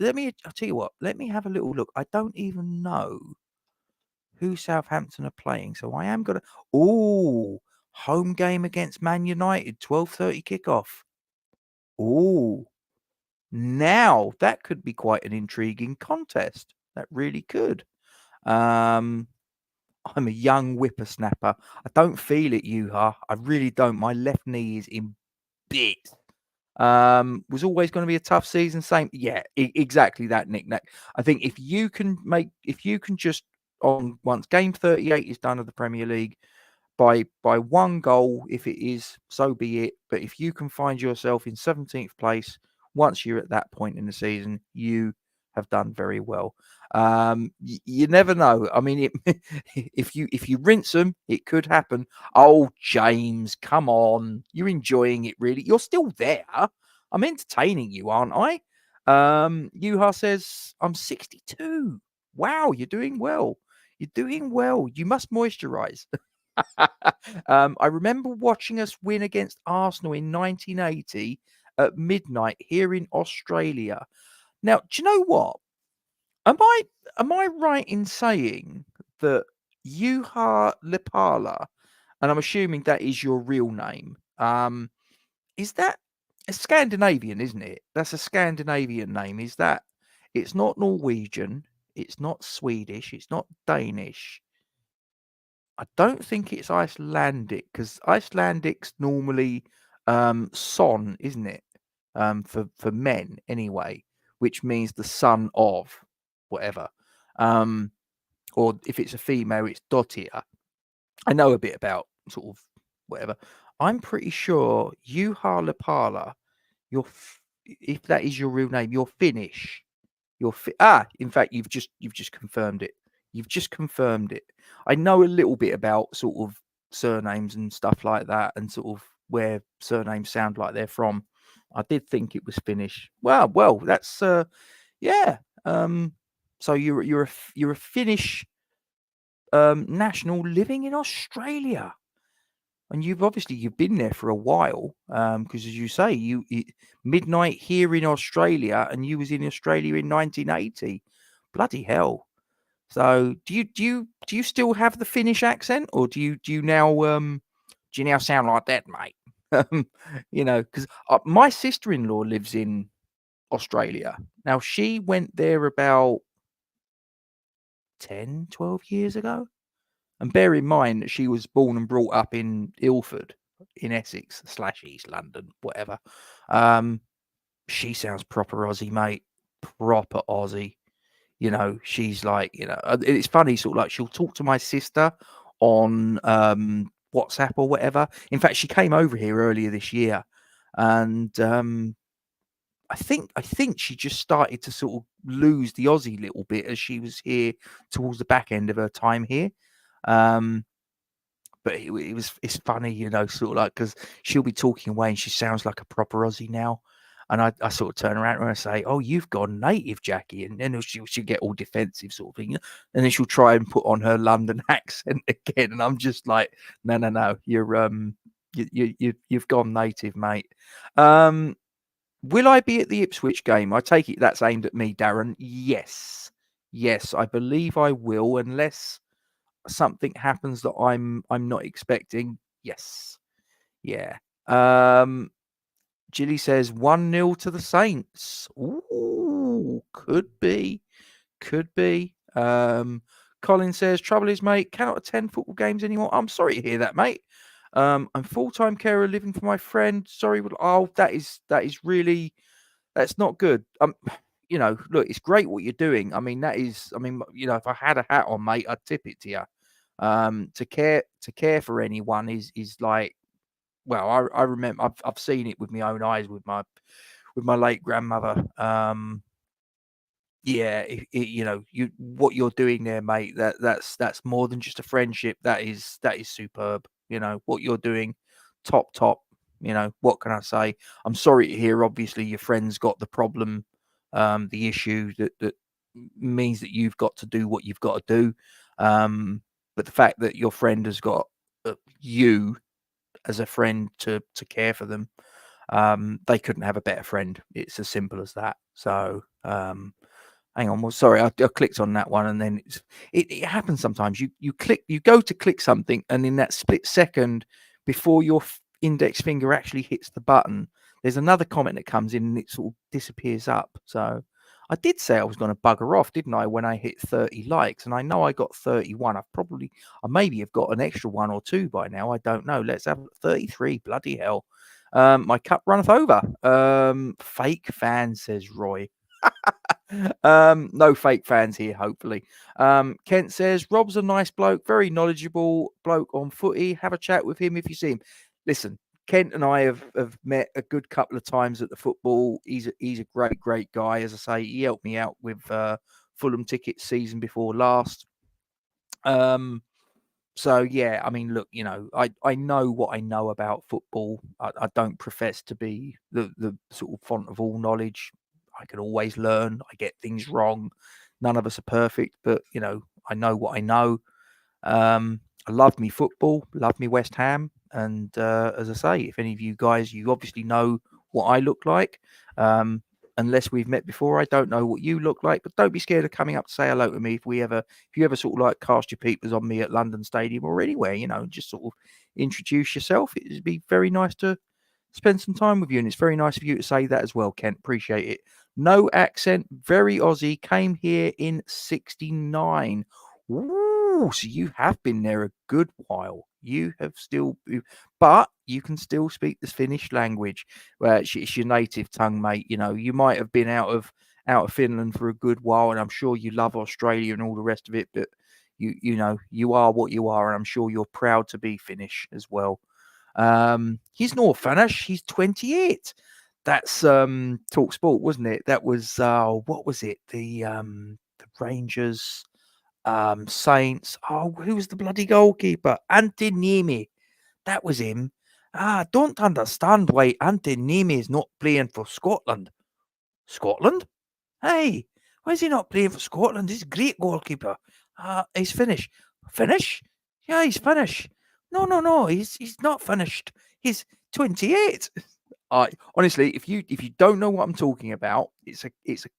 tell you what. Let me have a little look. I don't even know who Southampton are playing, so I am gonna. Oh, home game against Man United, 12:30 kickoff. Oh, now that could be quite an intriguing contest. That really could. I'm a young whippersnapper. I don't feel it, Yuha. I really don't. My left knee is in bits. Was always going to be a tough season. Same, yeah, exactly that, Nick. I think if you can just once game 38 is done of the Premier League by one goal, if it is, so be it. But if you can find yourself in 17th place once you're at that point in the season, you have done very well. You never know. I mean, if you rinse them, it could happen. Oh, James, come on. You're enjoying it, really. You're still there. I'm entertaining you, aren't I? Yuha says, I'm 62. Wow, you're doing well. You're doing well. You must moisturize. I remember watching us win against Arsenal in 1980 at midnight here in Australia. Now, do you know what? Am I right in saying that Yuha Lipala, and I'm assuming that is your real name, is that a Scandinavian, isn't it? That's a Scandinavian name. Is that? It's not Norwegian. It's not Swedish. It's not Danish. I don't think it's Icelandic because Icelandic's normally son, isn't it? For men anyway, which means the son of whatever. Or if it's a female, it's Dottir. I know a bit about sort of whatever. I'm pretty sure Juha Lepala, if that is your real name, you're Finnish. In fact, you've just confirmed it. You've just confirmed it. I know a little bit about sort of surnames and stuff like that, and sort of where surnames sound like they're from. I did think it was Finnish. Well, that's yeah. So you're a Finnish national living in Australia, and you've been there for a while. Because as you say, midnight here in Australia, and you was in Australia in 1980. Bloody hell! So do you still have the Finnish accent, or do you now sound like that, mate? Because my sister-in-law lives in Australia. Now she went there about 10, 12 years ago. And bear in mind that she was born and brought up in Ilford, in Essex / East London, whatever. She sounds proper Aussie, mate. Proper Aussie. She's like, it's funny, sort of like she'll talk to my sister on WhatsApp or whatever. In fact, she came over here earlier this year, and I think she just started to sort of lose the Aussie little bit as she was here towards the back end of her time here. But it's funny, sort of like, because she'll be talking away and she sounds like a proper Aussie now. And I sort of turn around and I say, "Oh, you've gone native, Jackie." And then she'll get all defensive sort of thing. And then she'll try and put on her London accent again. And I'm just like, no, you've gone native, mate. Will I be at the Ipswich game? I take it that's aimed at me, Darren. Yes, I believe I will, unless something happens that I'm not expecting. Yes. Yeah. Gilly says 1-0 to the Saints. Ooh, could be. Colin says, trouble is, mate, cannot attend football games anymore. I'm sorry to hear that, mate. I'm full-time carer living for my friend. Sorry. That is really, that's not good. Look, it's great what you're doing. If I had a hat on, mate, I'd tip it to you. To care for anyone is like, well, I remember I've seen it with my own eyes with my late grandmother. Yeah, what you're doing there, mate, that's more than just a friendship. That is superb. What you're doing, top. What can I say? I'm sorry to hear. Obviously, your friend's got the problem, the issue that means that you've got to do what you've got to do. But the fact that your friend has got you as a friend to care for them, they couldn't have a better friend. It's as simple as that. So hang on. Well, sorry, I clicked on that one, and then it happens sometimes. You go to click something, and in that split second before your index finger actually hits the button, there's another comment that comes in, and it sort of disappears up. So I did say I was going to bugger off, didn't I, when I hit 30 likes? And I know I got 31. I maybe have got an extra 1 or 2 by now. I don't know. Let's have 33. Bloody hell. My cup runneth over. Fake fan, says Roy. No fake fans here, hopefully. Kent says, Rob's a nice bloke, very knowledgeable bloke on footy. Have a chat with him if you see him. Listen, Kent and I have met a good couple of times at the football. He's a great guy. As I say, he helped me out with Fulham tickets season before last. So yeah, look, I know what I know about football. I don't profess to be the sort of font of all knowledge. I can always learn. I get things wrong. None of us are perfect, but I know what I know. I love me football, love me West Ham. And as I say, if any of you guys, you obviously know what I look like. Unless we've met before, I don't know what you look like, but don't be scared of coming up to say hello to me if you ever sort of like cast your peepers on me at London Stadium or anywhere, just sort of introduce yourself. It'd be very nice to spend some time with you. And it's very nice of you to say that as well, Kent. Appreciate it. No accent, very Aussie, came here in 69. Ooh, so you have been there a good while. You have still, but you can still speak the Finnish language. Well, it's your native tongue, mate. You know, you might have been out of Finland for a good while, and I'm sure you love Australia and all the rest of it. But you know, you are what you are, and I'm sure you're proud to be Finnish as well. He's not Finnish. He's 28. That's Talk Sport, wasn't it? That was what was it? The Rangers, Saints. Oh, who was the bloody goalkeeper? Antti Niemi. That was him. I don't understand why Antti Niemi is not playing for Scotland. Scotland? Hey, why is he not playing for Scotland? He's a great goalkeeper. He's Finnish. Finnish? Yeah, he's Finnish. No. He's not finished. He's 28. Honestly, if you don't know what I'm talking about, it's a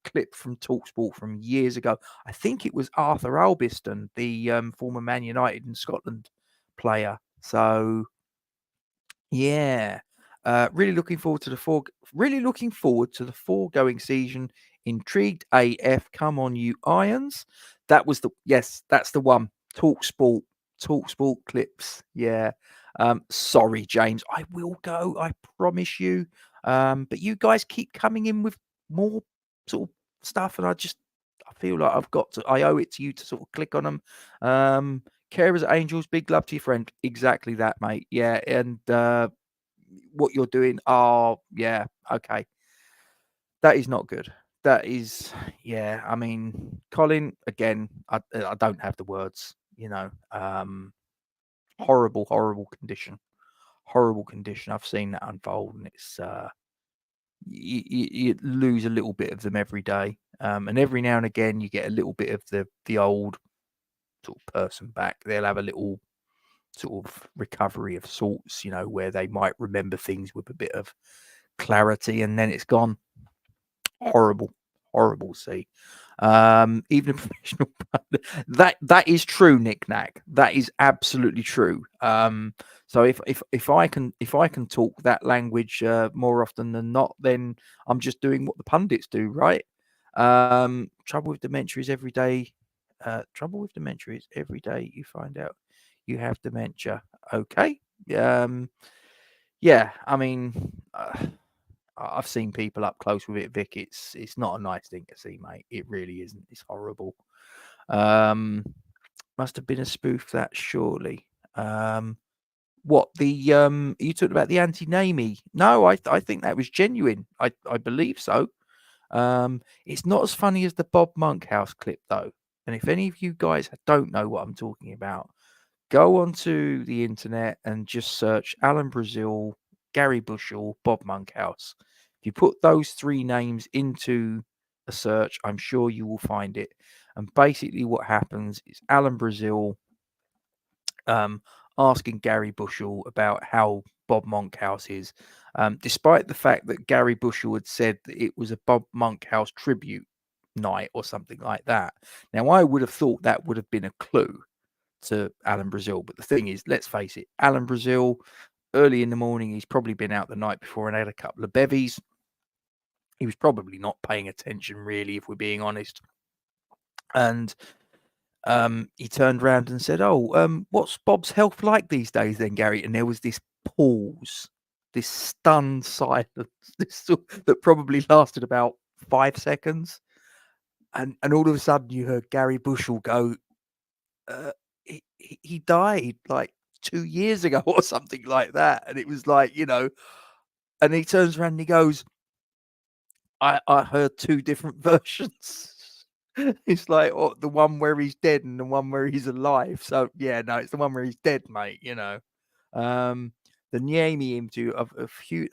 clip from Talksport from years ago. I think it was Arthur Albiston, the former Man United and Scotland player. So yeah, really looking forward to the foregoing season. Intrigued AF. Come on, you irons. That's the one. Talk sport clips. Yeah. Sorry, James. I will go. I promise you. But you guys keep coming in with more sort of stuff, and I feel like I owe it to you to sort of click on them. Carers Angels, big love to your friend. Exactly that, mate. Yeah, and what you're doing. Oh, yeah. Okay, that is not good. That is, yeah. I mean, Colin. Again, I don't have the words. You know, horrible condition. Horrible condition. I've seen that unfold, and it's you lose a little bit of them every day, and every now and again you get a little bit of the old sort of person back. They'll have a little sort of recovery of sorts, you know, where they might remember things with a bit of clarity, and then it's gone. Horrible to see. Even a professional that is true, Nick Nack. That is absolutely true. So if I can talk that language more often than not, then I'm just doing what the pundits do, right? Trouble with dementia is every day. Trouble with dementia is every day you find out you have dementia. Okay. Yeah. I mean, I've seen people up close with it, Vic. It's not a nice thing to see, mate. It really isn't. It's horrible. Must have been a spoof, that surely. What the you talked about the anti-namey? No, I think that was genuine. I believe so. It's not as funny as the Bob Monkhouse clip though. And if any of you guys don't know what I'm talking about, go onto the internet and just search Alan Brazil, Gary Bushell, Bob Monkhouse. If you put those three names into a search, I'm sure you will find it. And basically, what happens is Alan Brazil asking Gary Bushell about how Bob Monkhouse is, despite the fact that Gary Bushell had said that it was a Bob Monkhouse tribute night or something like that. Now, I would have thought that would have been a clue to Alan Brazil. But the thing is, let's face it, Alan Brazil, early in the morning, he's probably been out the night before and had a couple of bevies. He was probably not paying attention, really, if we're being honest. And he turned around and said, "Oh, what's Bob's health like these days, then, Gary?" And there was this pause, this stunned silence, that probably lasted about 5 seconds. And all of a sudden, you heard Gary Bushell go, he died like 2 years ago or something like that. And it was like, you know, and he turns around and he goes, I heard 2 different versions. It's like, oh, the one where he's dead and the one where he's alive. So yeah, no, it's the one where he's dead, mate, you know. The Niemi into I've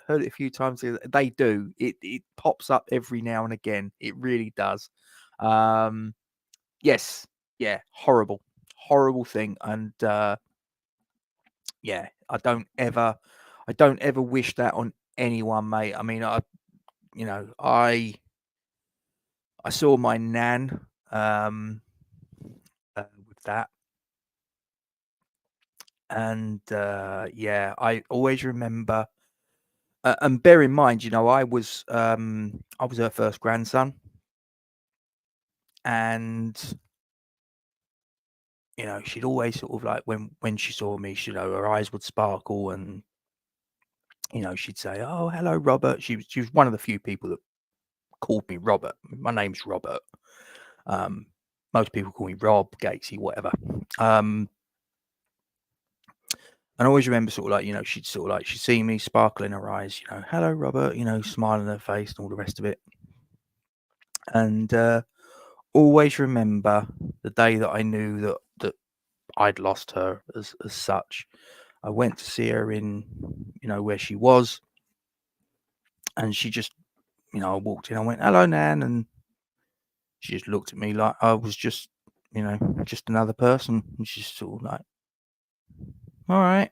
heard it a few times. They do. It pops up every now and again. It really does. Yes, yeah, horrible thing. And yeah, I don't ever wish that on anyone, mate. I mean, I saw my nan with that, and yeah, I always remember And bear in mind, I was her first grandson, and she'd always sort of like when she saw me, her eyes would sparkle, and she'd say, "Oh, hello, Robert." She was one of the few people that called me Robert. My name's Robert. Most people call me Rob, Gatesy, whatever. And I always remember sort of like, she'd see me, sparkle in her eyes, hello, Robert, smile on her face and all the rest of it. And always remember the day that I knew that I'd lost her as such. I went to see her in, where she was, and she just, I walked in, I went, hello, Nan, and she just looked at me like I was just, just another person. And she's sort of like, all right.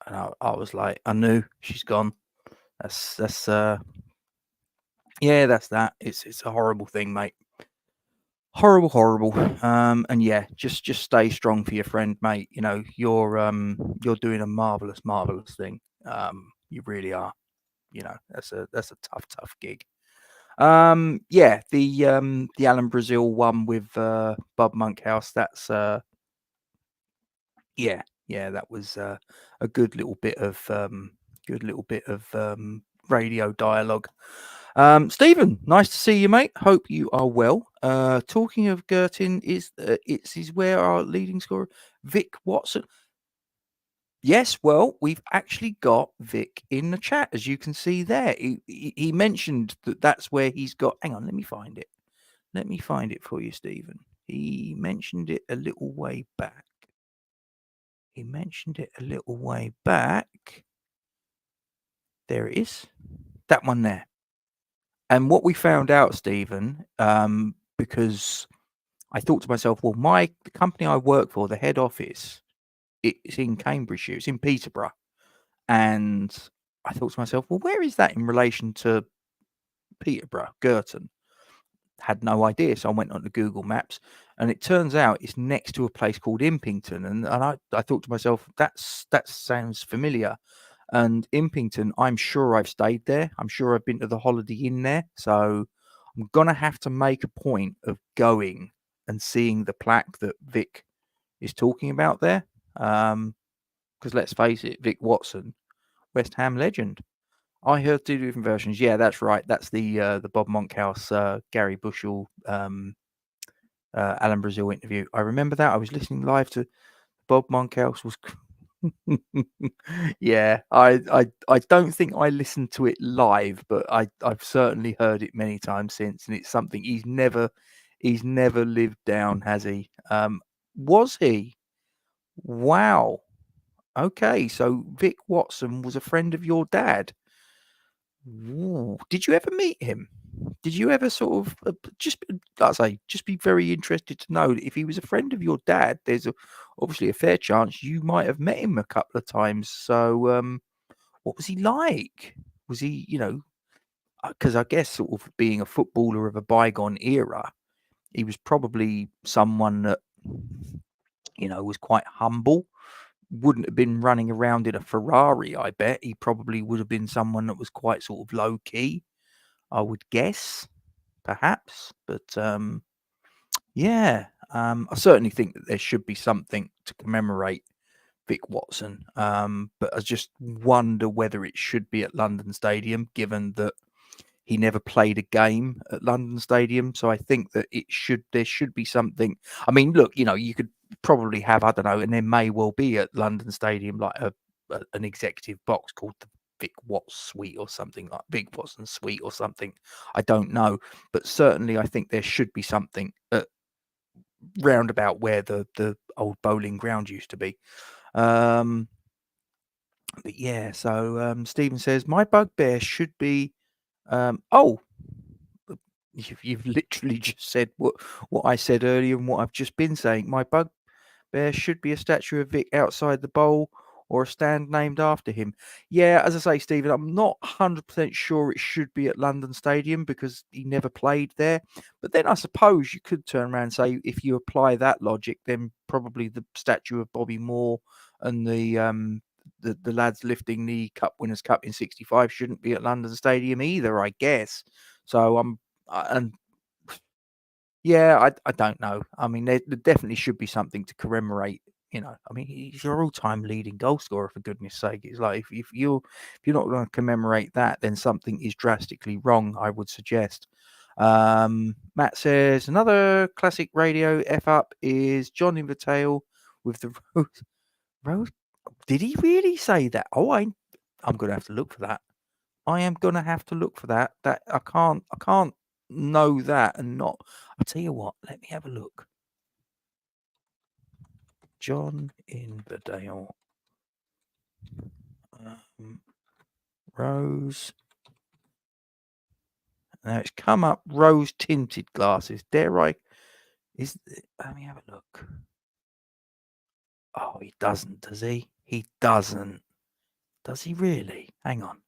And I was like, I knew she's gone. That's yeah, that's that. It's a horrible thing, mate. Horrible. And yeah, just stay strong for your friend, mate. You're doing a marvelous thing. You really are. That's a tough gig. Yeah, the Alan Brazil one with Bob Monkhouse. That's yeah, that was a good little bit of radio dialogue. Stephen, nice to see you, mate. Hope you are well. Talking of Girton, is where our leading scorer, Vic Watson. Yes, well, we've actually got Vic in the chat, as you can see there. He mentioned that's where he's got. Hang on, let me find it. Let me find it for you, Stephen. He mentioned it a little way back. There it is. That one there. And what we found out, Stephen, because I thought to myself, well, the company I work for, the head office, it's in Cambridgeshire, it's in Peterborough. And I thought to myself, well, where is that in relation to Peterborough, Girton? Had no idea. So I went onto Google Maps, and it turns out it's next to a place called Impington. And I thought to myself, that sounds familiar. And Impington, I'm sure I've stayed there. I'm sure I've been to the Holiday Inn there. So I'm going to have to make a point of going and seeing the plaque that Vic is talking about there. Because let's face it, Vic Watson, West Ham legend. I heard two different versions. Yeah, that's right. That's the Bob Monkhouse, Gary Bushell, Alan Brazil interview. I remember that. I was listening live to Bob Monkhouse was... Yeah, I don't think I listened to it live, but I've certainly heard it many times since, and it's something he's never lived down, has he? Was he? Wow. Okay, so Vic Watson was a friend of your dad. Ooh. Did you ever meet him? Did you ever sort of just be very interested to know that if he was a friend of your dad, there's obviously a fair chance you might have met him a couple of times. So, what was he like? Was he, because I guess sort of being a footballer of a bygone era, he was probably someone that, was quite humble. Wouldn't have been running around in a Ferrari, I bet. He probably would have been someone that was quite sort of low key, I would guess, perhaps. But yeah, I certainly think that there should be something to commemorate Vic Watson. But I just wonder whether it should be at London Stadium, given that he never played a game at London Stadium. So I think that there should be something. I mean, look, you could probably have, I don't know, and there may well be at London Stadium like an executive box called the Vic Watts Suite or something, like Vic Watson Suite or something. I don't know, but certainly I think there should be something round about where the old bowling ground used to be. But yeah, so Stephen says my bugbear should be oh, you've literally just said what I said earlier and what I've just been saying. My bugbear should be a statue of Vic outside the bowl or a stand named after him. Yeah, as I say, Stephen, I'm not 100% sure it should be at London Stadium because he never played there. But then I suppose you could turn around and say, if you apply that logic, then probably the statue of Bobby Moore and the the lads lifting the Cup Winners' Cup in '65 shouldn't be at London Stadium either, I guess. So and yeah, I don't know. I mean, there definitely should be something to commemorate. I mean, he's your all-time leading goal scorer, for goodness sake. It's like if you're not going to commemorate that, then something is drastically wrong, I would suggest. Matt says another classic radio F up is John Invitail with the rose. Did he really say that? Oh, I'm gonna have to look for that. I am gonna have to look for that. That I can't know that and not. I'll tell you what. Let me have a look. John Inverdale. Rose. Now it's come up rose tinted glasses. Dare I? Let me have a look. Oh, he doesn't, does he? He doesn't. Does he really? Hang on.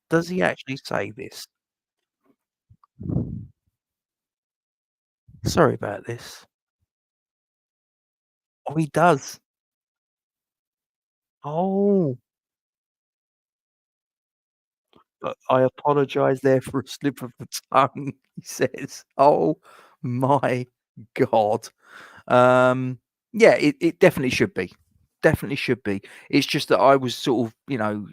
Does he actually say this? Sorry about this. Oh, he does. Oh, I apologize there for a slip of the tongue, he says. Oh my God. Yeah, it definitely should be. Definitely should be. It's just that I was sort of,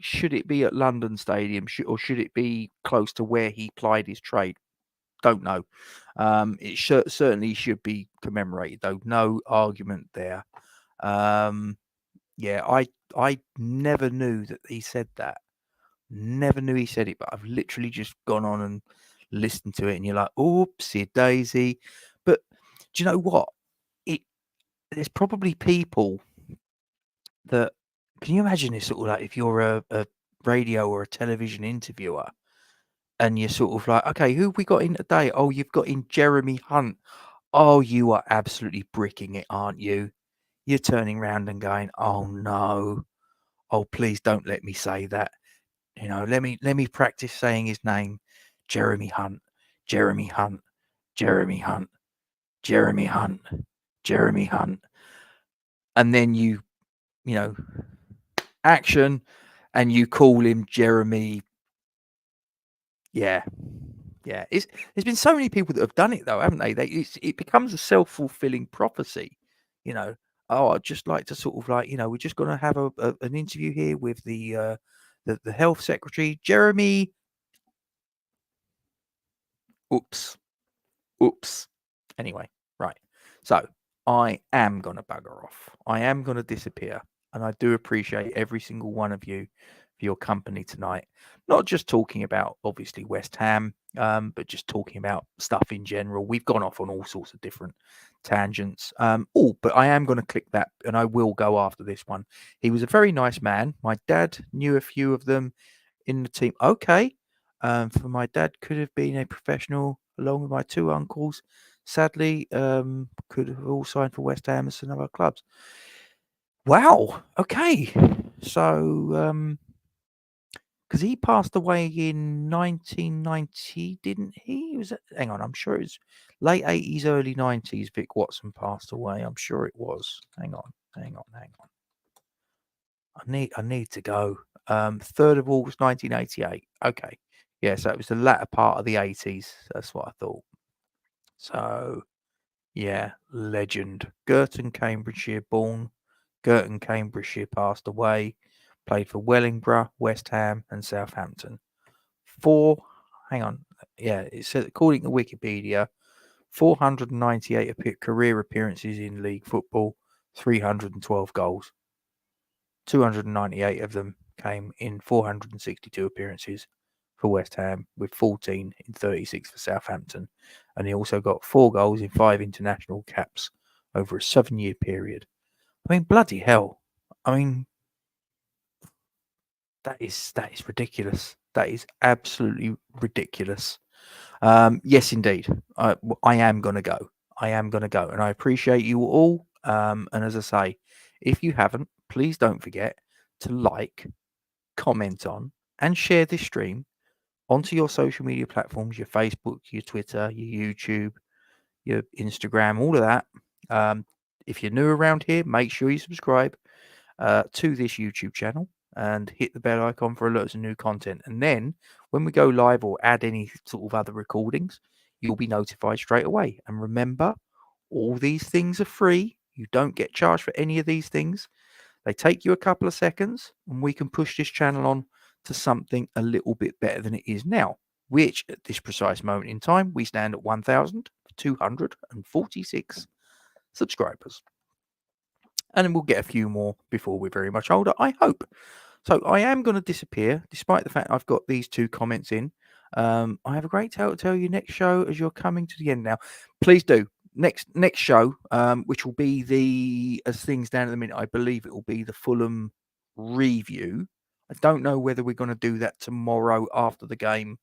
should it be at London Stadium or should it be close to where he plied his trade? Don't know. It certainly should be commemorated, though. No argument there. Yeah, I never knew that he said that. Never knew he said it, but I've literally just gone on and listened to it, and you're like, "Oopsie daisy." But do you know what? There's probably people that can you imagine this sort of like if you're a radio or a television interviewer and you're sort of like, okay, who have we got in today? Oh, you've got in Jeremy Hunt. Oh, you are absolutely bricking it, aren't you? You're turning around and going, oh no. Oh, please don't let me say that. Let me practice saying his name. Jeremy Hunt, Jeremy Hunt, Jeremy Hunt, Jeremy Hunt, Jeremy Hunt. And then you know, action, and you call him Jeremy. Yeah, yeah. There's been so many people that have done it though, haven't they? It becomes a self-fulfilling prophecy. You know, oh, I'd just like to sort of like, we're just going to have an interview here with the health secretary, Jeremy. Oops. Oops. Anyway, right. So I am going to bugger off. I am going to disappear. And I do appreciate every single one of you for your company tonight. Not just talking about, obviously, West Ham, but just talking about stuff in general. We've gone off on all sorts of different tangents. But I am going to click that and I will go after this one. He was a very nice man. My dad knew a few of them in the team. Okay. For my dad could have been a professional along with my two uncles. Sadly, could have all signed for West Ham and some other clubs. Wow. Okay. So, because he passed away in 1990, didn't he? Hang on, I'm sure it was late 80s, early 90s. Vic Watson passed away. I'm sure it was. Hang on. I need to go. 3rd of August 1988. Okay. Yeah, so it was the latter part of the 80s. That's what I thought. So, yeah, legend. Girton, Cambridgeshire, born. Girton, Cambridgeshire, passed away. Played for Wellingborough, West Ham, and Southampton. Hang on. Yeah, it says, according to Wikipedia, 498 career appearances in league football, 312 goals. 298 of them came in 462 appearances for West Ham, with 14 in 36 for Southampton. And he also got 4 goals in 5 international caps over a 7-year period. I mean, bloody hell. I mean, that is ridiculous. That is absolutely ridiculous. Yes, indeed. I am going to go. And I appreciate you all. And as I say, if you haven't, please don't forget to like, comment on, and share this stream onto your social media platforms, your Facebook, your Twitter, your YouTube, your Instagram, all of that. If you're new around here, make sure you subscribe to this YouTube channel and hit the bell icon for alerts of new content. And then when we go live or add any sort of other recordings, you'll be notified straight away. And remember, all these things are free. You don't get charged for any of these things. They take you a couple of seconds, and we can push this channel on to something a little bit better than it is now, which at this precise moment in time, we stand at 1,246 subscribers. And then we'll get a few more before we're very much older, I hope. So I am going to disappear, despite the fact I've got these 2 comments in. I have a great tale to tell you next show as you're coming to the end now. Please do. Next show, which will be as things stand at the minute, I believe it will be the Fulham review. I don't know whether we're going to do that tomorrow after the game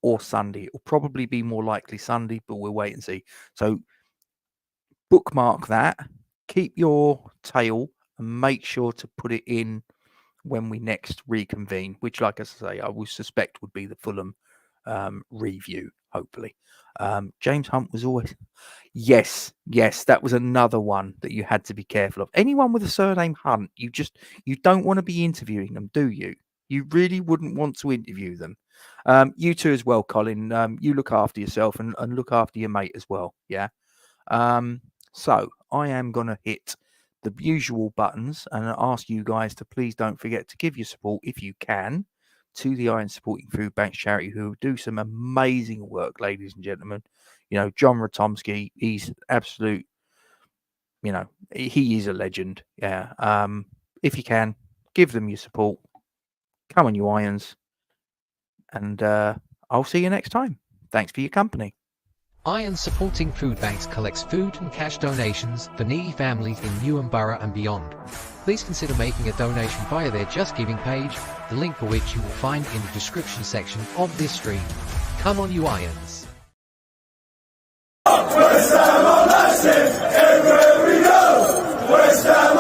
or Sunday. It will probably be more likely Sunday, but we'll wait and see. So bookmark that, keep your tale, and make sure to put it in when we next reconvene, which, like I say, I will suspect would be the Fulham review, hopefully. James Hunt was always... Yes, that was another one that you had to be careful of. Anyone with a surname Hunt, you don't want to be interviewing them, do you? You really wouldn't want to interview them. You too as well, Colin. You look after yourself and look after your mate as well, yeah? So I am going to hit the usual buttons and ask you guys to please don't forget to give your support, if you can, to the Iron Supporting Food Banks charity, who do some amazing work, ladies and gentlemen. You know, John Ratomski, he's absolute, he is a legend. Yeah. If you can, give them your support. Come on, you Irons. And I'll see you next time. Thanks for your company. Iron Supporting Food Banks collects food and cash donations for needy families in Newham Borough and beyond. Please consider making a donation via their Just Giving page, the link for which you will find in the description section of this stream. Come on, you Irons. West Ham are massive, everywhere we go. West Ham